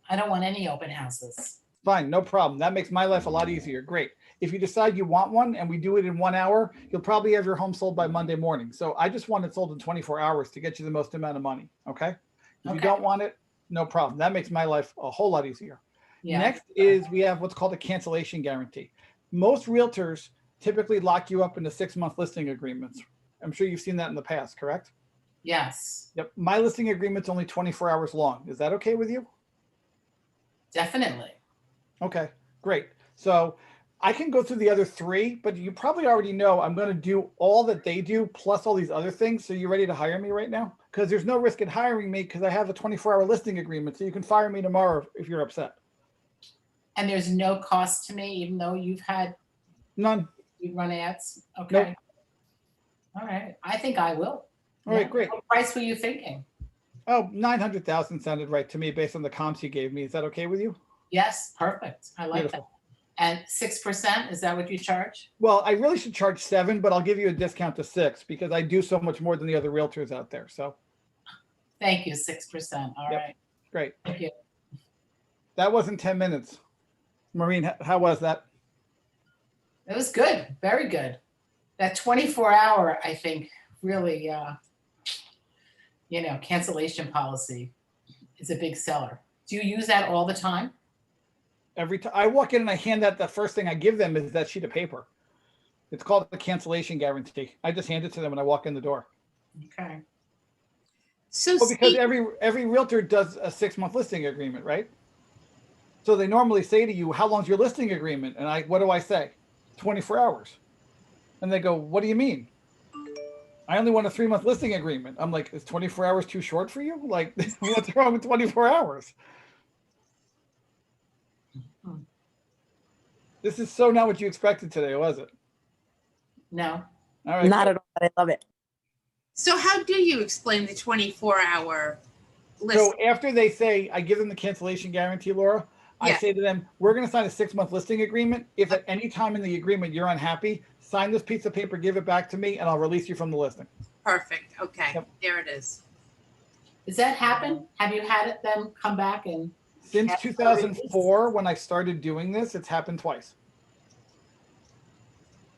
Speaker 5: I don't want any open houses.
Speaker 2: Fine, no problem. That makes my life a lot easier. Great. If you decide you want one and we do it in 1 hour, you'll probably have your home sold by Monday morning. So I just want it sold in 24 hours to get you the most amount of money. Okay. If you don't want it, no problem. That makes my life a whole lot easier.
Speaker 5: Yeah.
Speaker 2: Next is we have what's called a cancellation guarantee. Most realtors typically lock you up into 6-month listing agreements. I'm sure you've seen that in the past, correct?
Speaker 5: Yes.
Speaker 2: Yep. My listing agreement's only 24 hours long. Is that okay with you?
Speaker 5: Definitely.
Speaker 2: Okay, great. So I can go through the other 3, but you probably already know I'm going to do all that they do plus all these other things. So you ready to hire me right now? Because there's no risk in hiring me because I have a 24-hour listing agreement. So you can fire me tomorrow if you're upset.
Speaker 5: And there's no cost to me, even though you've
Speaker 2: None.
Speaker 5: run ads? Okay.
Speaker 2: Nope.
Speaker 5: All right. I think I will.
Speaker 2: All right, great.
Speaker 5: What price were you thinking?
Speaker 2: Oh, 900,000 sounded right to me based on the comps you gave me. Is that okay with you?
Speaker 5: Yes, perfect. I like that.
Speaker 2: Beautiful.
Speaker 5: And 6%, is that what you charge?
Speaker 2: Well, I really should charge 7, but I'll give you a discount to 6 because I do so much more than the other realtors out there. So
Speaker 5: Thank you, 6%. All
Speaker 2: Yep.
Speaker 5: right.
Speaker 2: great.
Speaker 5: Thank you.
Speaker 2: That wasn't 10 minutes. Maureen, how was that?
Speaker 5: It was good, very good. That 24-hour, I think, really, cancellation policy is a big seller. Do you use that all the time?
Speaker 2: Every time I walk in and I hand that, the first thing I give them is that sheet of paper. It's called the cancellation guarantee. I just hand it to them when I walk in the door.
Speaker 5: Okay.
Speaker 10: So
Speaker 2: Well, because
Speaker 10: Steve,
Speaker 2: every realtor does a 6-month listing agreement, right? So they normally say to you, how long's your listing agreement? And what do I say? 24 hours. And they go, what do you mean? I only want a 3-month listing agreement. I'm like, is 24 hours too short for you? Like, what's wrong with 24 hours? This is so not what you expected today, was it?
Speaker 5: No.
Speaker 2: All right.
Speaker 7: Not at all, but I love it.
Speaker 10: so how do you explain the 24-hour list?
Speaker 2: So after they say, I give them the cancellation guarantee, Laura, I
Speaker 10: Yeah.
Speaker 2: say to them, we're going to sign a 6-month listing agreement. If at any time in the agreement you're unhappy, sign this piece of paper, give it back to me, and I'll release you from the listing.
Speaker 10: Perfect. Okay,
Speaker 2: Yep.
Speaker 10: there it is.
Speaker 5: Does that happen? Have you had them come back and?
Speaker 2: Since
Speaker 5: Ask for a
Speaker 2: 2004, when I started doing this, it's happened twice.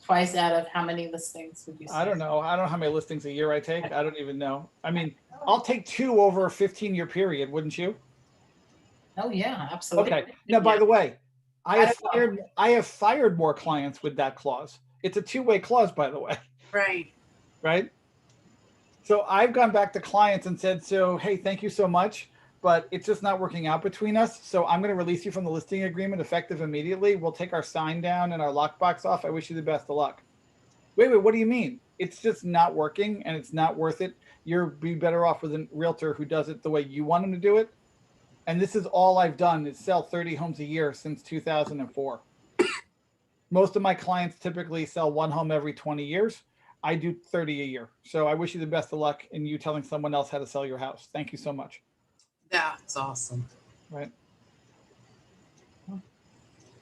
Speaker 5: Twice out of how many listings would you say?
Speaker 2: I don't know. I don't know how many listings a year I take. I don't even know. I mean, I'll take 2 over a 15-year period, wouldn't you?
Speaker 5: Oh, yeah, absolutely.
Speaker 2: Okay. Now, by the way, I
Speaker 5: I
Speaker 2: have
Speaker 5: don't know.
Speaker 2: fired more clients with that clause. It's a 2-way clause, by the way,
Speaker 10: Right.
Speaker 2: right? So I've gone back to clients and said, so, hey, thank you so much, but it's just not working out between us. So I'm going to release you from the listing agreement effective immediately. We'll take our sign down and our lockbox off. I wish you the best of luck. Wait, what do you mean? It's just not working and it's not worth it. You'll be better off with a realtor who does it the way you want him to do it. And this is all I've done is sell 30 homes a year since 2004. Most of my clients typically sell 1 home every 20 years. I do 30 a year. So I wish you the best of luck in you telling someone else how to sell your house. Thank you so much.
Speaker 10: That's awesome.
Speaker 2: Right.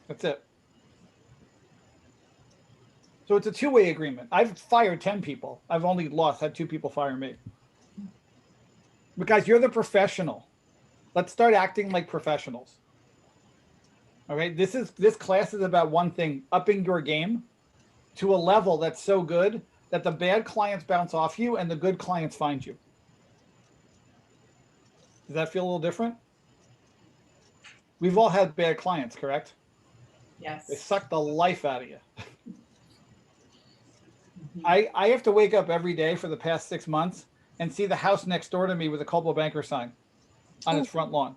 Speaker 2: That's it. So it's a 2-way agreement. I've fired 10 people. I've only had 2 people fire me. But guys, you're the professional. Let's start acting like professionals. All right. This class is about one thing, upping your game to a level that's so good that the bad clients bounce off you and the good clients find you. Does that feel a little different? We've all had bad clients, correct?
Speaker 5: Yes.
Speaker 2: They suck the life out of you. I have to wake up every day for the past 6 months and see the house next door to me with a Coldwell Banker sign on its front lawn.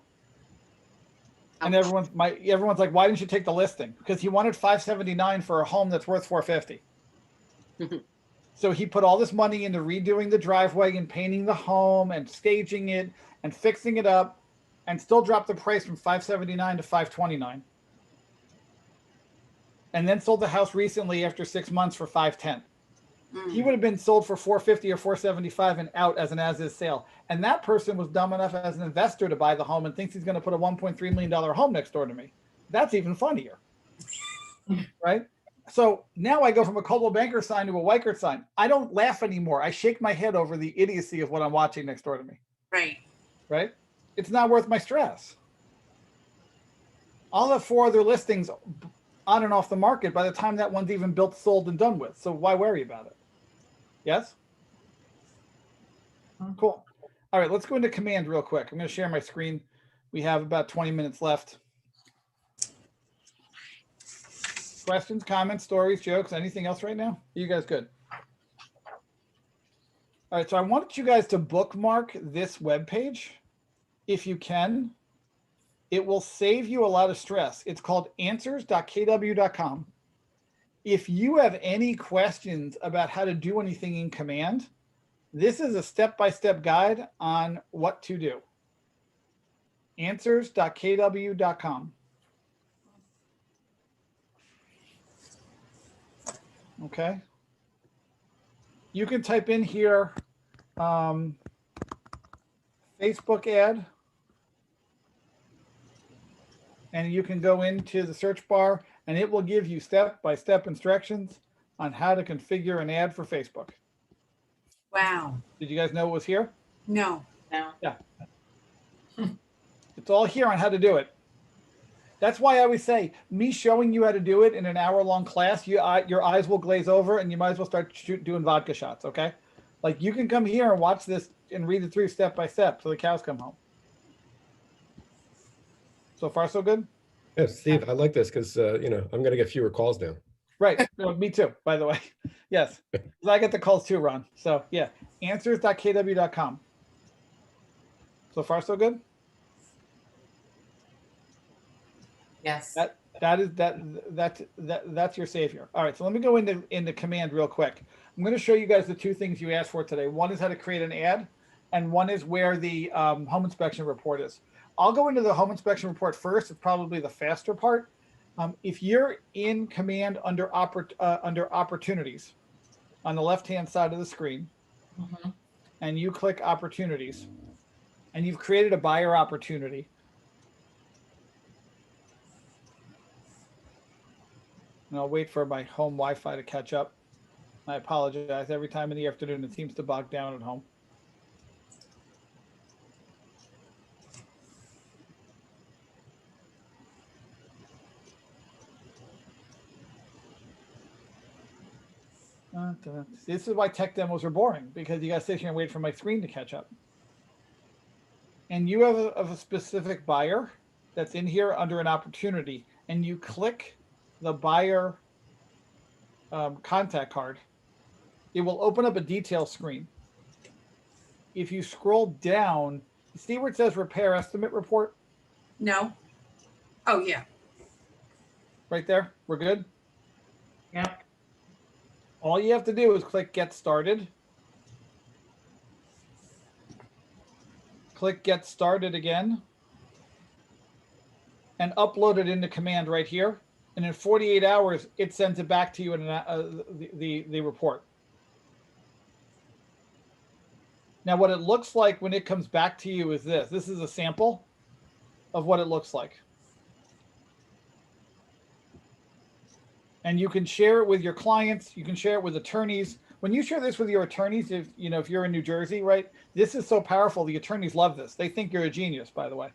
Speaker 2: And everyone's like, why didn't you take the listing? Because he wanted $579 for a home that's worth $450. So he put all this money into redoing the driveway and painting the home and staging it and fixing it up, and still dropped the price from $579 to $529. And then sold the house recently after 6 months for $510. He would have been sold for $450 or $475 and out as an as-is sale. And that person was dumb enough as an investor to buy the home and thinks he's going to put a $1.3 million home next door to me. That's even funnier, right? So now I go from a Coldwell Banker sign to a Weichert sign. I don't laugh anymore. I shake my head over the idiocy of what I'm watching next door to me.
Speaker 10: Right.
Speaker 2: Right? It's not worth my stress. I'll have 4 other listings on and off the market by the time that one's even built, sold, and done with. So why worry about it? Yes? Cool. All right, let's go into command real quick. I'm going to share my screen. We have about 20 minutes left. Questions, comments, stories, jokes, anything else right now? Are you guys good? All right, so I want you guys to bookmark this webpage if you can. It will save you a lot of stress. It's called answers.kw.com. If you have any questions about how to do anything in command, this is a step-by-step guide on what to do. Answers.kw.com. Okay. You can type in here Facebook ad. and you can go into the search bar and it will give you step-by-step instructions on how to configure an ad for Facebook.
Speaker 10: Wow.
Speaker 2: Did you guys know it was here?
Speaker 10: No.
Speaker 5: No.
Speaker 2: Yeah. It's all here on how to do it. That's why I always say, me showing you how to do it in an hour-long class, your eyes will glaze over and you might as well start doing vodka shots, okay? Like you can come here and watch this and read it through step by step till the cows come home. So far, so good?
Speaker 8: Yeah, Steve, I like this because, I'm going to get fewer calls now.
Speaker 2: Right. No, me too, by the way. Yes. I get the calls too, Ron. So yeah, answers.kw.com. So far, so good?
Speaker 5: Yes.
Speaker 2: That's your savior. All right, so let me go into command real quick. I'm going to show you guys the two things you asked for today. One is how to create an ad, and one is where the home inspection report is. I'll go into the home inspection report first. It's probably the faster part. If you're in command under opportunities on the left-hand side of the screen, and you click opportunities, and you've created a buyer opportunity. And I'll wait for my home Wi-Fi to catch up. I apologize. Every time in the afternoon, it seems to bog down at home. This is why tech demos are boring, because you got to sit here and wait for my screen to catch up. And you have a specific buyer that's in here under an opportunity, and you click the buyer contact card. It will open up a detail screen. If you scroll down, see where it says repair estimate report?
Speaker 10: No. Oh, yeah.
Speaker 2: Right there. We're good?
Speaker 5: Yep.
Speaker 2: All you have to do is click get started. Click get started again. And upload it into command right here. And in 48 hours, it sends it back to you in the report. Now, what it looks like when it comes back to you is this. This is a sample of what it looks like. And you can share it with your clients. You can share it with attorneys. When you share this with your attorneys, if you're in New Jersey, right, this is so powerful. The attorneys love this. They think you're a genius, by the way.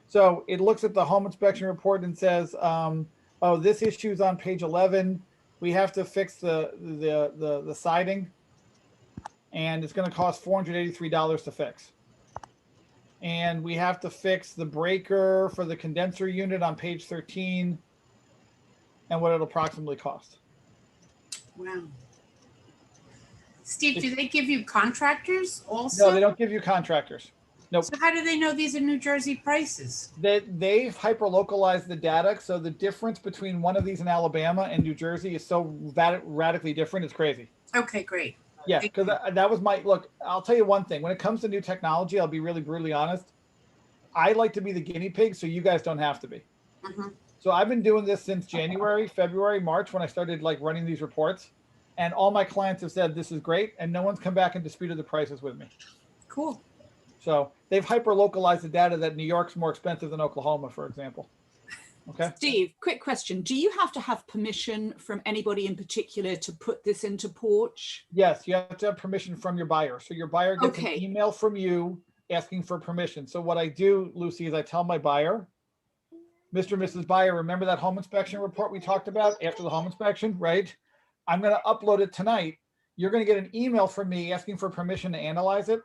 Speaker 2: So it looks at the home inspection report and says, oh, this issue's on page 11. We have to fix the siding, and it's going to cost $483 to fix. And we have to fix the breaker for the condenser unit on page 13, and what it'll approximately cost.
Speaker 10: Wow. Steve, do they give you contractors also?
Speaker 2: No, they don't give you contractors. Nope.
Speaker 10: So how do they know these are New Jersey prices?
Speaker 2: They've hyper-localized the data, so the difference between one of these in Alabama and New Jersey is so radically different. It's crazy.
Speaker 10: Okay, great.
Speaker 2: Yeah, because that was my look. I'll tell you one thing. When it comes to new technology, I'll be really brutally honest. I like to be the guinea pig, so you guys don't have to be. So I've been doing this since January, February, March, when I started running these reports, and all my clients have said this is great, and no one's come back and disputed the prices with me.
Speaker 10: Cool.
Speaker 2: So they've hyper-localized the data that New York's more expensive than Oklahoma, for example. Okay.
Speaker 6: Steve, quick question. Do you have to have permission from anybody in particular to put this into Porch?
Speaker 2: Yes, you have to have permission from your buyer. So your buyer gets an email from you asking for permission. So what I do, Lucy, is I tell my buyer, Mr. and Mrs. Buyer, remember that home inspection report we talked about after the home inspection, right? I'm going to upload it tonight. You're going to get an email from me asking for permission to analyze it.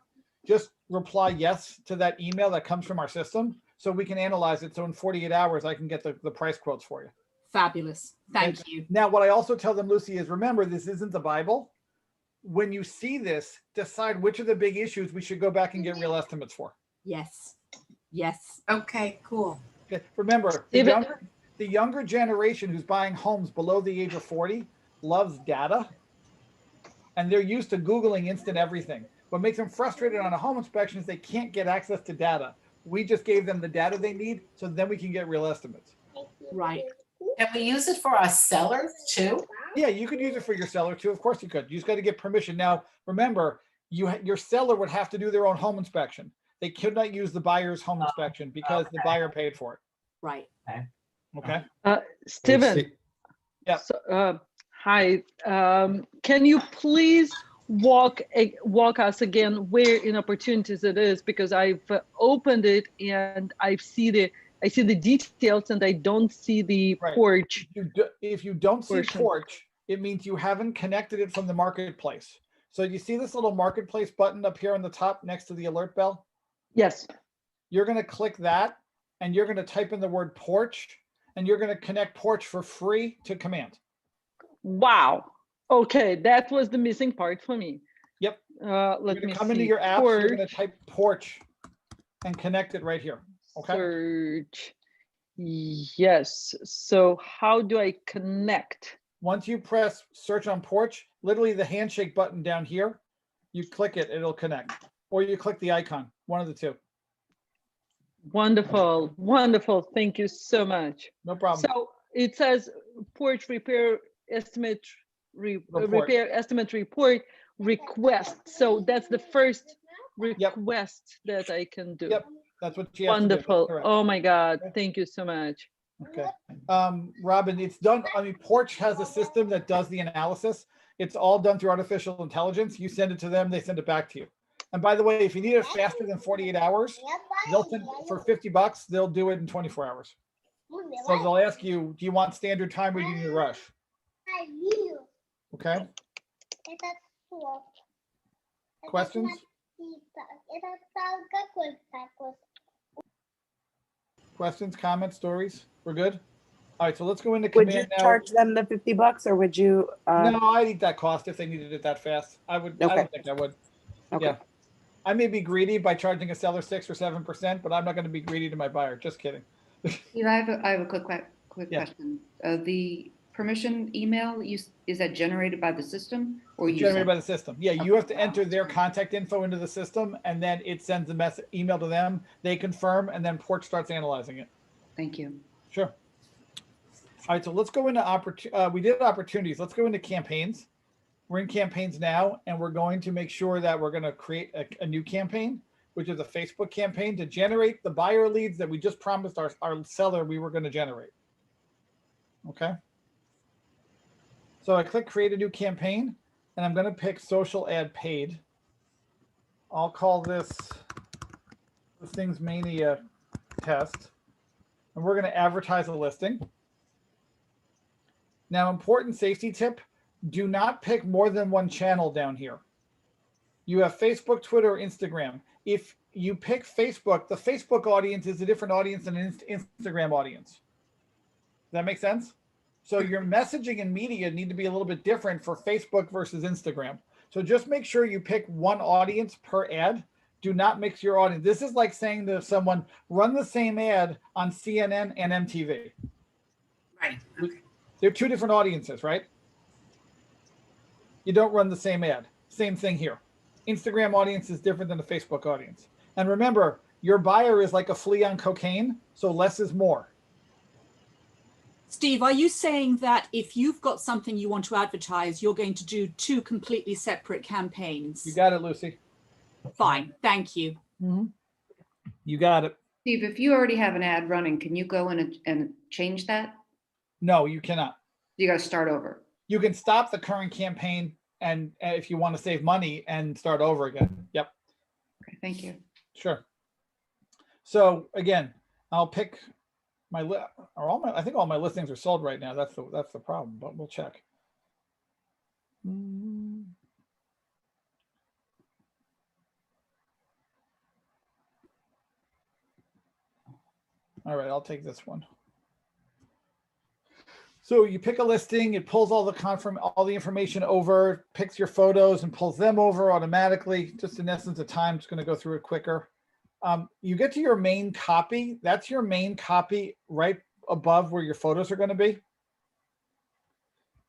Speaker 2: Just reply yes to that email that comes from our system so we can analyze it. So in 48 hours, I can get the price quotes for you.
Speaker 6: Fabulous. Thank you.
Speaker 2: Now, what I also tell them, Lucy, is remember, this isn't the Bible. When you see this, decide which are the big issues we should go back and get real estimates for.
Speaker 6: Yes. Yes.
Speaker 10: Okay, cool.
Speaker 2: Okay. Remember, the younger generation who's buying homes below the age of 40 loves data, and they're used to Googling instant everything. What makes them frustrated on a home inspection is they can't get access to data. We just gave them the data they need, so then we can get real estimates.
Speaker 6: Right.
Speaker 5: Can we use it for our sellers too?
Speaker 2: Yeah, you could use it for your seller too. Of course you could. You just got to get permission. Now, remember, your seller would have to do their own home inspection. They could not use the buyer's home inspection because the buyer paid for it.
Speaker 6: Right.
Speaker 5: Okay.
Speaker 2: Okay.
Speaker 11: Steven.
Speaker 8: see-
Speaker 2: Yeah.
Speaker 11: So, hi. Can you please walk us again where in opportunities it is, because I've opened it and I see the details and I don't see the
Speaker 2: Right.
Speaker 11: porch.
Speaker 2: If you don't see
Speaker 11: portion.
Speaker 2: porch, it means you haven't connected it from the marketplace. So you see this little marketplace button up here on the top next to the alert bell?
Speaker 11: Yes.
Speaker 2: You're going to click that and you're going to type in the word porch and you're going to connect porch for free to command.
Speaker 11: Wow. Okay, that was the missing part for me.
Speaker 2: Yep.
Speaker 11: Let me
Speaker 2: come
Speaker 11: see.
Speaker 2: into your apps, you're going to
Speaker 11: Porch.
Speaker 2: type porch and connect it right here. Okay.
Speaker 11: Search. Yes. So how do I connect?
Speaker 2: Once you press search on porch, literally the handshake button down here, you click it, it'll connect. Or you click the icon, one of the two.
Speaker 11: Wonderful. Wonderful. Thank you so much.
Speaker 2: No problem.
Speaker 11: So it says porch repair estimate repair estimate report request. So that's the first request that I can do.
Speaker 2: Yep, that's what you have
Speaker 11: Wonderful.
Speaker 2: to do.
Speaker 11: Oh my God. Thank you so much.
Speaker 2: Okay. Robin, it's done. I mean, Porch has a system that does the analysis. It's all done through artificial intelligence. You send it to them, they send it back to you. And by the way, if you need it faster than 48 hours, they'll send for $50, they'll do it in 24 hours. So they'll ask you, do you want standard time or do you need a rush? Okay. Questions? Questions, comments, stories? We're good? All right, so let's go into
Speaker 7: Would
Speaker 2: command
Speaker 7: you
Speaker 2: now.
Speaker 7: charge them the $50 or would you?
Speaker 2: No, I'd eat that cost if they needed it that fast. I would. I
Speaker 7: Okay.
Speaker 2: don't think I would.
Speaker 7: Okay.
Speaker 2: Yeah. I may be greedy by charging a seller 6 or 7%, but I'm not going to be greedy to my buyer. Just kidding.
Speaker 12: Steve, I have a quick
Speaker 2: Yeah.
Speaker 12: question. The permission email, is that generated by the system or you
Speaker 2: Generated
Speaker 12: send?
Speaker 2: by the system. Yeah, you have to enter their contact info into the system, and then it sends a email to them. They confirm, and then Porch starts analyzing it.
Speaker 12: Thank you.
Speaker 2: Sure. All right, so let's go into we did opportunities. Let's go into campaigns. We're in campaigns now, and we're going to make sure that we're going to create a new campaign, which is a Facebook campaign to generate the buyer leads that we just promised our seller we were going to generate. Okay. So I click create a new campaign, and I'm going to pick social ad paid. I'll call this Listings Mania test, and we're going to advertise a listing. Now, important safety tip, do not pick more than one channel down here. You have Facebook, Twitter, Instagram. If you pick Facebook, the Facebook audience is a different audience than an Instagram audience. Does that make sense? So your messaging and media need to be a little bit different for Facebook versus Instagram. So just make sure you pick one audience per ad. Do not mix your audience. This is like saying to someone, run the same ad on CNN and MTV.
Speaker 10: Right. Okay.
Speaker 2: They're two different audiences, right? You don't run the same ad. Same thing here. Instagram audience is different than the Facebook audience. And remember, your buyer is like a flea on cocaine, so less is more.
Speaker 6: Steve, are you saying that if you've got something you want to advertise, you're going to do two completely separate campaigns?
Speaker 2: You got it, Lucy.
Speaker 6: Fine, thank you.
Speaker 2: Mm-hmm. You got it.
Speaker 12: Steve, if you already have an ad running, can you go in and change that?
Speaker 2: No, you cannot.
Speaker 12: You got to start over.
Speaker 2: You can stop the current campaign and if you want to save money and start over again. Yep.
Speaker 12: Okay, thank you.
Speaker 2: Sure. So again, I'll pick my I think all my listings are sold right now. That's the problem, but we'll check. All right, I'll take this one. So you pick a listing, it pulls all the information over, picks your photos and pulls them over automatically. Just in essence of time, it's going to go through it quicker. You get to your main copy. That's your main copy right above where your photos are going to be.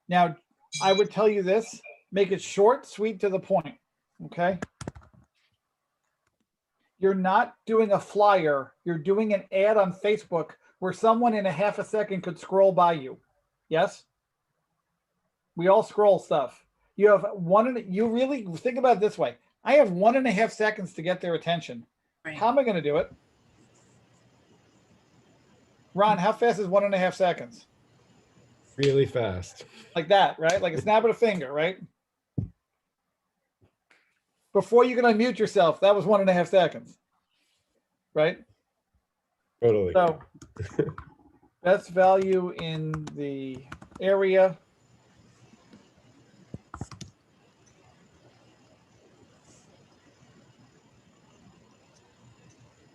Speaker 2: Now, I would tell you this, make it short, sweet, to the point, okay? You're not doing a flyer. You're doing an ad on Facebook where someone in a half a second could scroll by you. Yes? We all scroll stuff. You have you really think about it this way. I have 1.5 seconds to get their attention.
Speaker 10: Right.
Speaker 2: How am I going to do it? Ron, how fast is 1.5 seconds?
Speaker 8: Really fast.
Speaker 2: Like that, right? Like a snap of a finger, right? Before you can unmute yourself, that was 1.5 seconds, right?
Speaker 8: Totally.
Speaker 2: So best value in the area.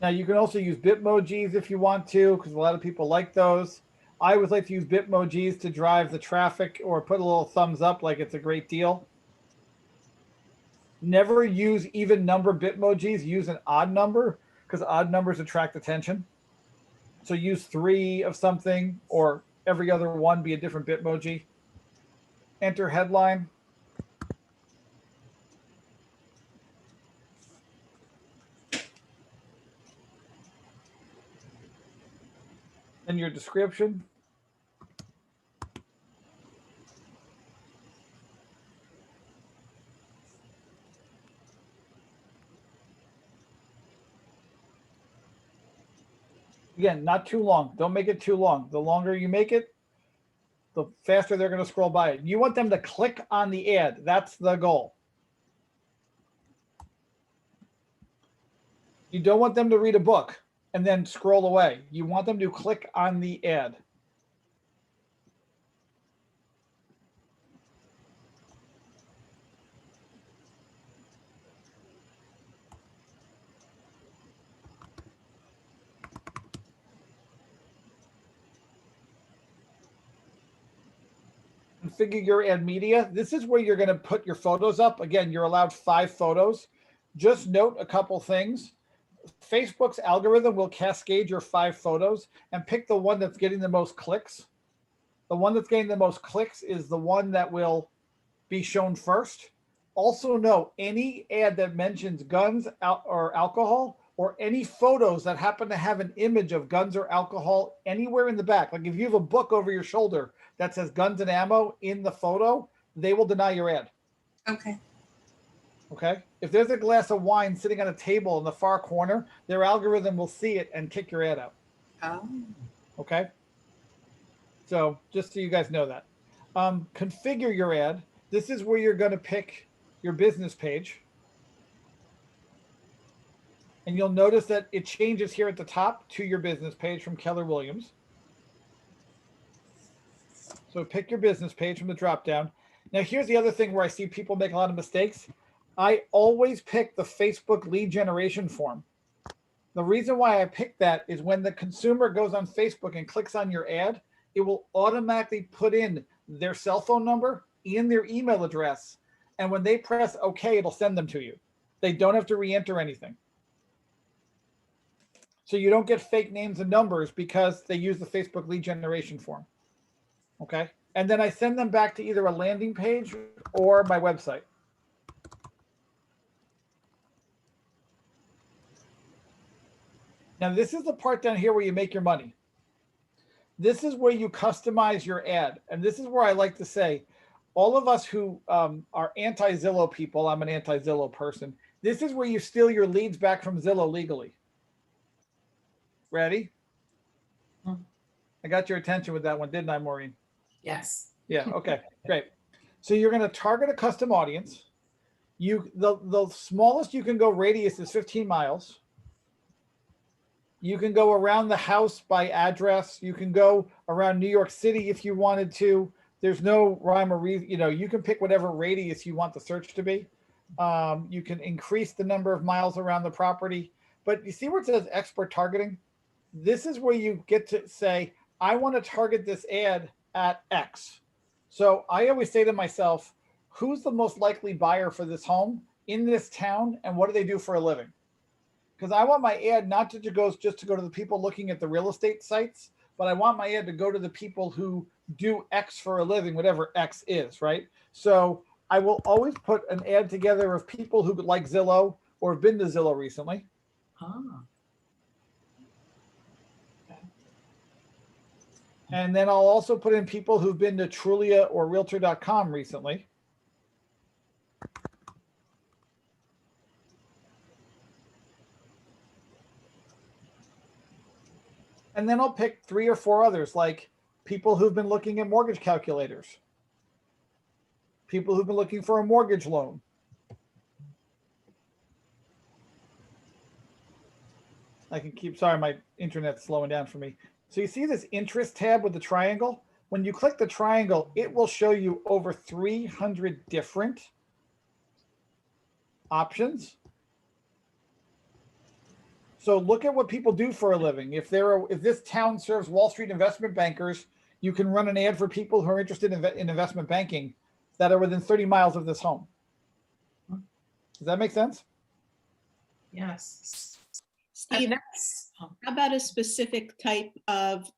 Speaker 2: Now you can also use Bitmojis if you want to, because a lot of people like those. I always like to use Bitmojis to drive the traffic or put a little thumbs up like it's a great deal. Never use even number Bitmojis, use an odd number because odd numbers attract attention. So use 3 of something or every other one be a different Bitmoji. Enter headline. And your description. Again, not too long. Don't make it too long. The longer you make it, the faster they're going to scroll by it. You want them to click on the ad. That's the goal. You don't want them to read a book and then scroll away. You want them to click on the ad. Configure your ad media. This is where you're going to put your photos up. Again, you're allowed 5 photos. Just note a couple things. Facebook's algorithm will cascade your 5 photos and pick the one that's getting the most clicks. The one that's getting the most clicks is the one that will be shown first. Also know any ad that mentions guns or alcohol or any photos that happen to have an image of guns or alcohol anywhere in the back. Like if you have a book over your shoulder that says guns and ammo in the photo, they will deny your ad.
Speaker 10: Okay.
Speaker 2: Okay. If there's a glass of wine sitting on a table in the far corner, their algorithm will see it and kick your ad out.
Speaker 10: Oh.
Speaker 2: Okay. So just so you guys know that. Configure your ad. This is where you're going to pick your business page. And you'll notice that it changes here at the top to your business page from Keller Williams. So pick your business page from the drop down. Now here's the other thing where I see people make a lot of mistakes. I always pick the Facebook lead generation form. The reason why I pick that is when the consumer goes on Facebook and clicks on your ad, it will automatically put in their cell phone number and their email address. And when they press OK, it'll send them to you. They don't have to re-enter anything. So you don't get fake names and numbers because they use the Facebook lead generation form. Okay. And then I send them back to either a landing page or my website. Now, this is the part down here where you make your money. This is where you customize your ad. And this is where I like to say, all of us who are anti-Zillow people, I'm an anti-Zillow person, this is where you steal your leads back from Zillow legally. Ready? I got your attention with that one, didn't I, Maureen?
Speaker 5: Yes.
Speaker 2: Yeah, okay, great. So you're going to target a custom audience. The smallest you can go radius is 15 miles. You can go around the house by address. You can go around New York City if you wanted to. There's no rhyme or reason. You know, you can pick whatever radius you want the search to be. You can increase the number of miles around the property. But you see where it says expert targeting? This is where you get to say, I want to target this ad at X. So I always say to myself, who's the most likely buyer for this home in this town and what do they do for a living? Because I want my ad not to go just to go to the people looking at the real estate sites, but I want my ad to go to the people who do X for a living, whatever X is, right? So I will always put an ad together of people who like Zillow or have been to Zillow recently.
Speaker 5: Ah.
Speaker 2: And then I'll also put in people who've been to Trulia or Realtor.com recently. And then I'll pick 3 or 4 others, like people who've been looking at mortgage calculators, people who've been looking for a mortgage loan. I can keep, sorry, my internet's slowing down for me. So you see this interest tab with the triangle? When you click the triangle, it will show you over 300 different options. So look at what people do for a living. If this town serves Wall Street investment bankers, you can run an ad for people who are interested in investment banking that are within 30 miles of this home. Does that make sense?
Speaker 5: Yes.
Speaker 10: Steve, how about a specific type of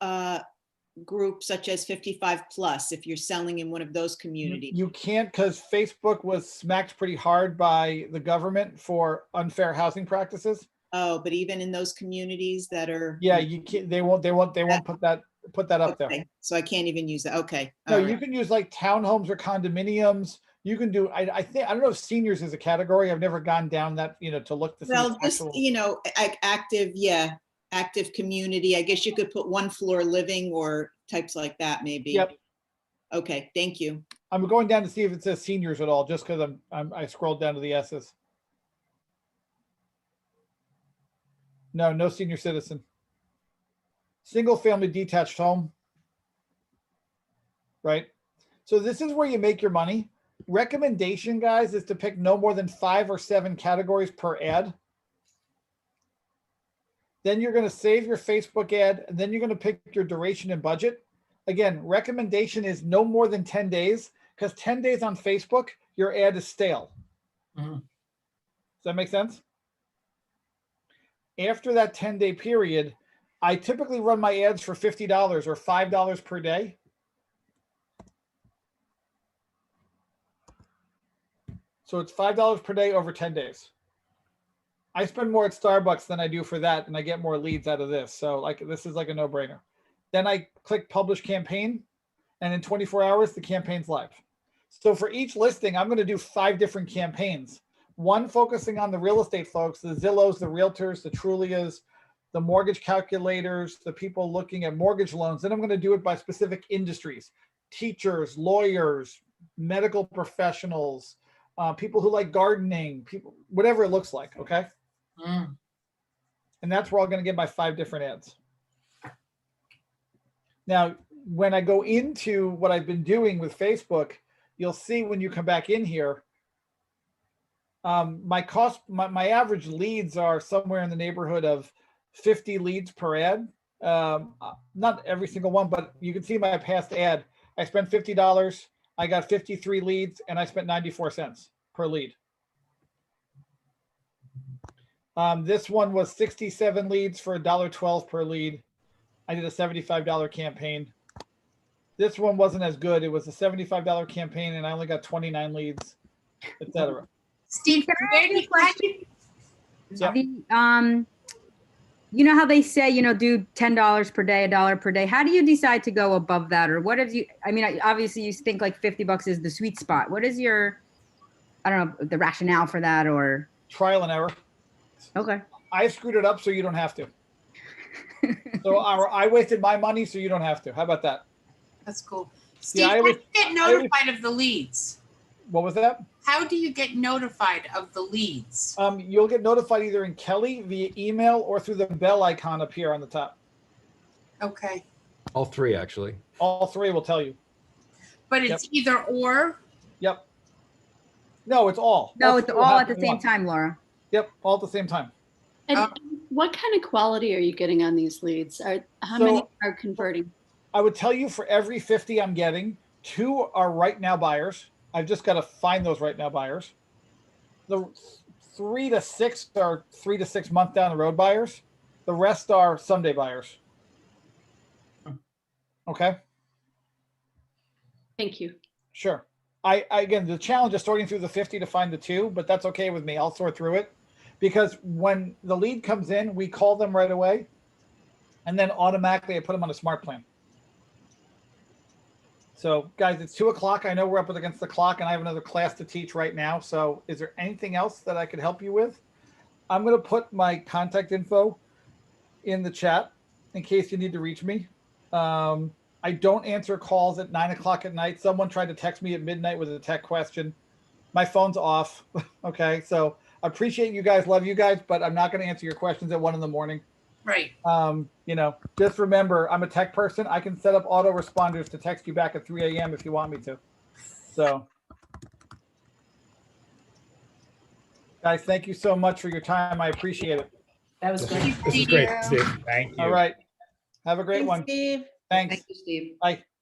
Speaker 10: group such as 55 plus if you're selling in one of those communities?
Speaker 2: You can't, because Facebook was smacked pretty hard by the government for unfair housing practices.
Speaker 10: Oh, but even in those communities that are.
Speaker 2: Yeah, you can't. They won't put that up there.
Speaker 10: So I can't even use that. Okay.
Speaker 2: No,
Speaker 10: All
Speaker 2: you
Speaker 10: right.
Speaker 2: can use like townhomes or condominiums. You can do. I think, I don't know if seniors is a category. I've never gone down that, to look to see.
Speaker 10: Well, just, active, yeah, active community. I guess you could put 1 floor living or types like that, maybe.
Speaker 2: Yep.
Speaker 10: Okay, thank you.
Speaker 2: I'm going down to see if it says seniors at all, just because I scrolled down to the S's. No senior citizen. Single family detached home. Right? So this is where you make your money. Recommendation, guys, is to pick no more than 5 or 7 categories per ad. Then you're going to save your Facebook ad, and then you're going to pick your duration and budget. Again, recommendation is no more than 10 days, because 10 days on Facebook, your ad is stale.
Speaker 5: Mhm.
Speaker 2: Does that make sense? After that 10-day period, I typically run my ads for $50 or $5 per day. So it's $5 per day over 10 days. I spend more at Starbucks than I do for that, and I get more leads out of this. So this is like a no-brainer. Then I click publish campaign, and in 24 hours, the campaign's live. So for each listing, I'm going to do 5 different campaigns. One focusing on the real estate folks, the Zillows, the Realtors, the Trulias, the mortgage calculators, the people looking at mortgage loans. Then I'm going to do it by specific industries: teachers, lawyers, medical professionals, people who like gardening, people, whatever it looks like. Okay.
Speaker 5: Mm.
Speaker 2: And that's where I'm going to get my 5 different ads. Now, when I go into what I've been doing with Facebook, you'll see when you come back in here, my average leads are somewhere in the neighborhood of 50 leads per ad. Not every single one, but you can see my past ad. I spent $50. I got 53 leads, and I spent 94 cents per lead. This one was 67 leads for $1.12 per lead. I did a $75 campaign. This one wasn't as good. It was a $75 campaign, and I only got 29 leads, etc.
Speaker 10: Steve, where do you
Speaker 13: you know how they say, do $10 per day, $1 per day. How do you decide to go above that? Or what have you, obviously you think like $50 is the sweet spot. What is your, I don't know, the rationale for that, or?
Speaker 2: Trial and error.
Speaker 13: Okay.
Speaker 2: I screwed it up so you don't have to. So I wasted my money so you don't have to. How about that?
Speaker 10: That's cool. Steve,
Speaker 2: Yeah,
Speaker 10: how do you get notified of the leads?
Speaker 2: What was that?
Speaker 10: How do you get notified of the leads?
Speaker 2: You'll get notified either in Kelly via email or through the bell icon up here on the top.
Speaker 10: Okay.
Speaker 8: All 3, actually.
Speaker 2: All 3 will tell you.
Speaker 10: But it's either or?
Speaker 2: Yep. No, it's all.
Speaker 13: No, it's all at the same time, Laura.
Speaker 2: Yep, all at the same time.
Speaker 14: And what kind of quality are you getting on these leads? How many are converting?
Speaker 2: I would tell you for every 50 I'm getting, 2 are right now buyers. I've just got to find those right now buyers. The 3 to 6 are 3 to 6 month down the road buyers. The rest are someday buyers. Okay.
Speaker 14: Thank you.
Speaker 2: Sure. I again, the challenge is sorting through the 50 to find the 2, but that's okay with me. I'll sort through it, because when the lead comes in, we call them right away, and then automatically I put them on a smart plan. So guys, it's 2:00. I know we're up against the clock, and I have another class to teach right now. So is there anything else that I could help you with? I'm going to put my contact info in the chat. in case you need to reach me. I don't answer calls at 9 o'clock at night. Someone tried to text me at midnight with a tech question. My phone's off. Okay, so I appreciate you guys, love you guys, but I'm not going to answer your questions at 1 a.m.
Speaker 5: Right.
Speaker 2: You know, just remember, I'm a tech person. I can set up autoresponders to text you back at 3 a.m. if you want me to. So, guys, thank you so much for your time. I appreciate it.
Speaker 5: That was good.
Speaker 8: This is great, Steve.
Speaker 15: Thank you.
Speaker 2: All right. Have a great
Speaker 10: Thanks,
Speaker 2: one.
Speaker 10: Steve.
Speaker 2: Thanks.
Speaker 12: Thank you, Steve.
Speaker 2: Bye.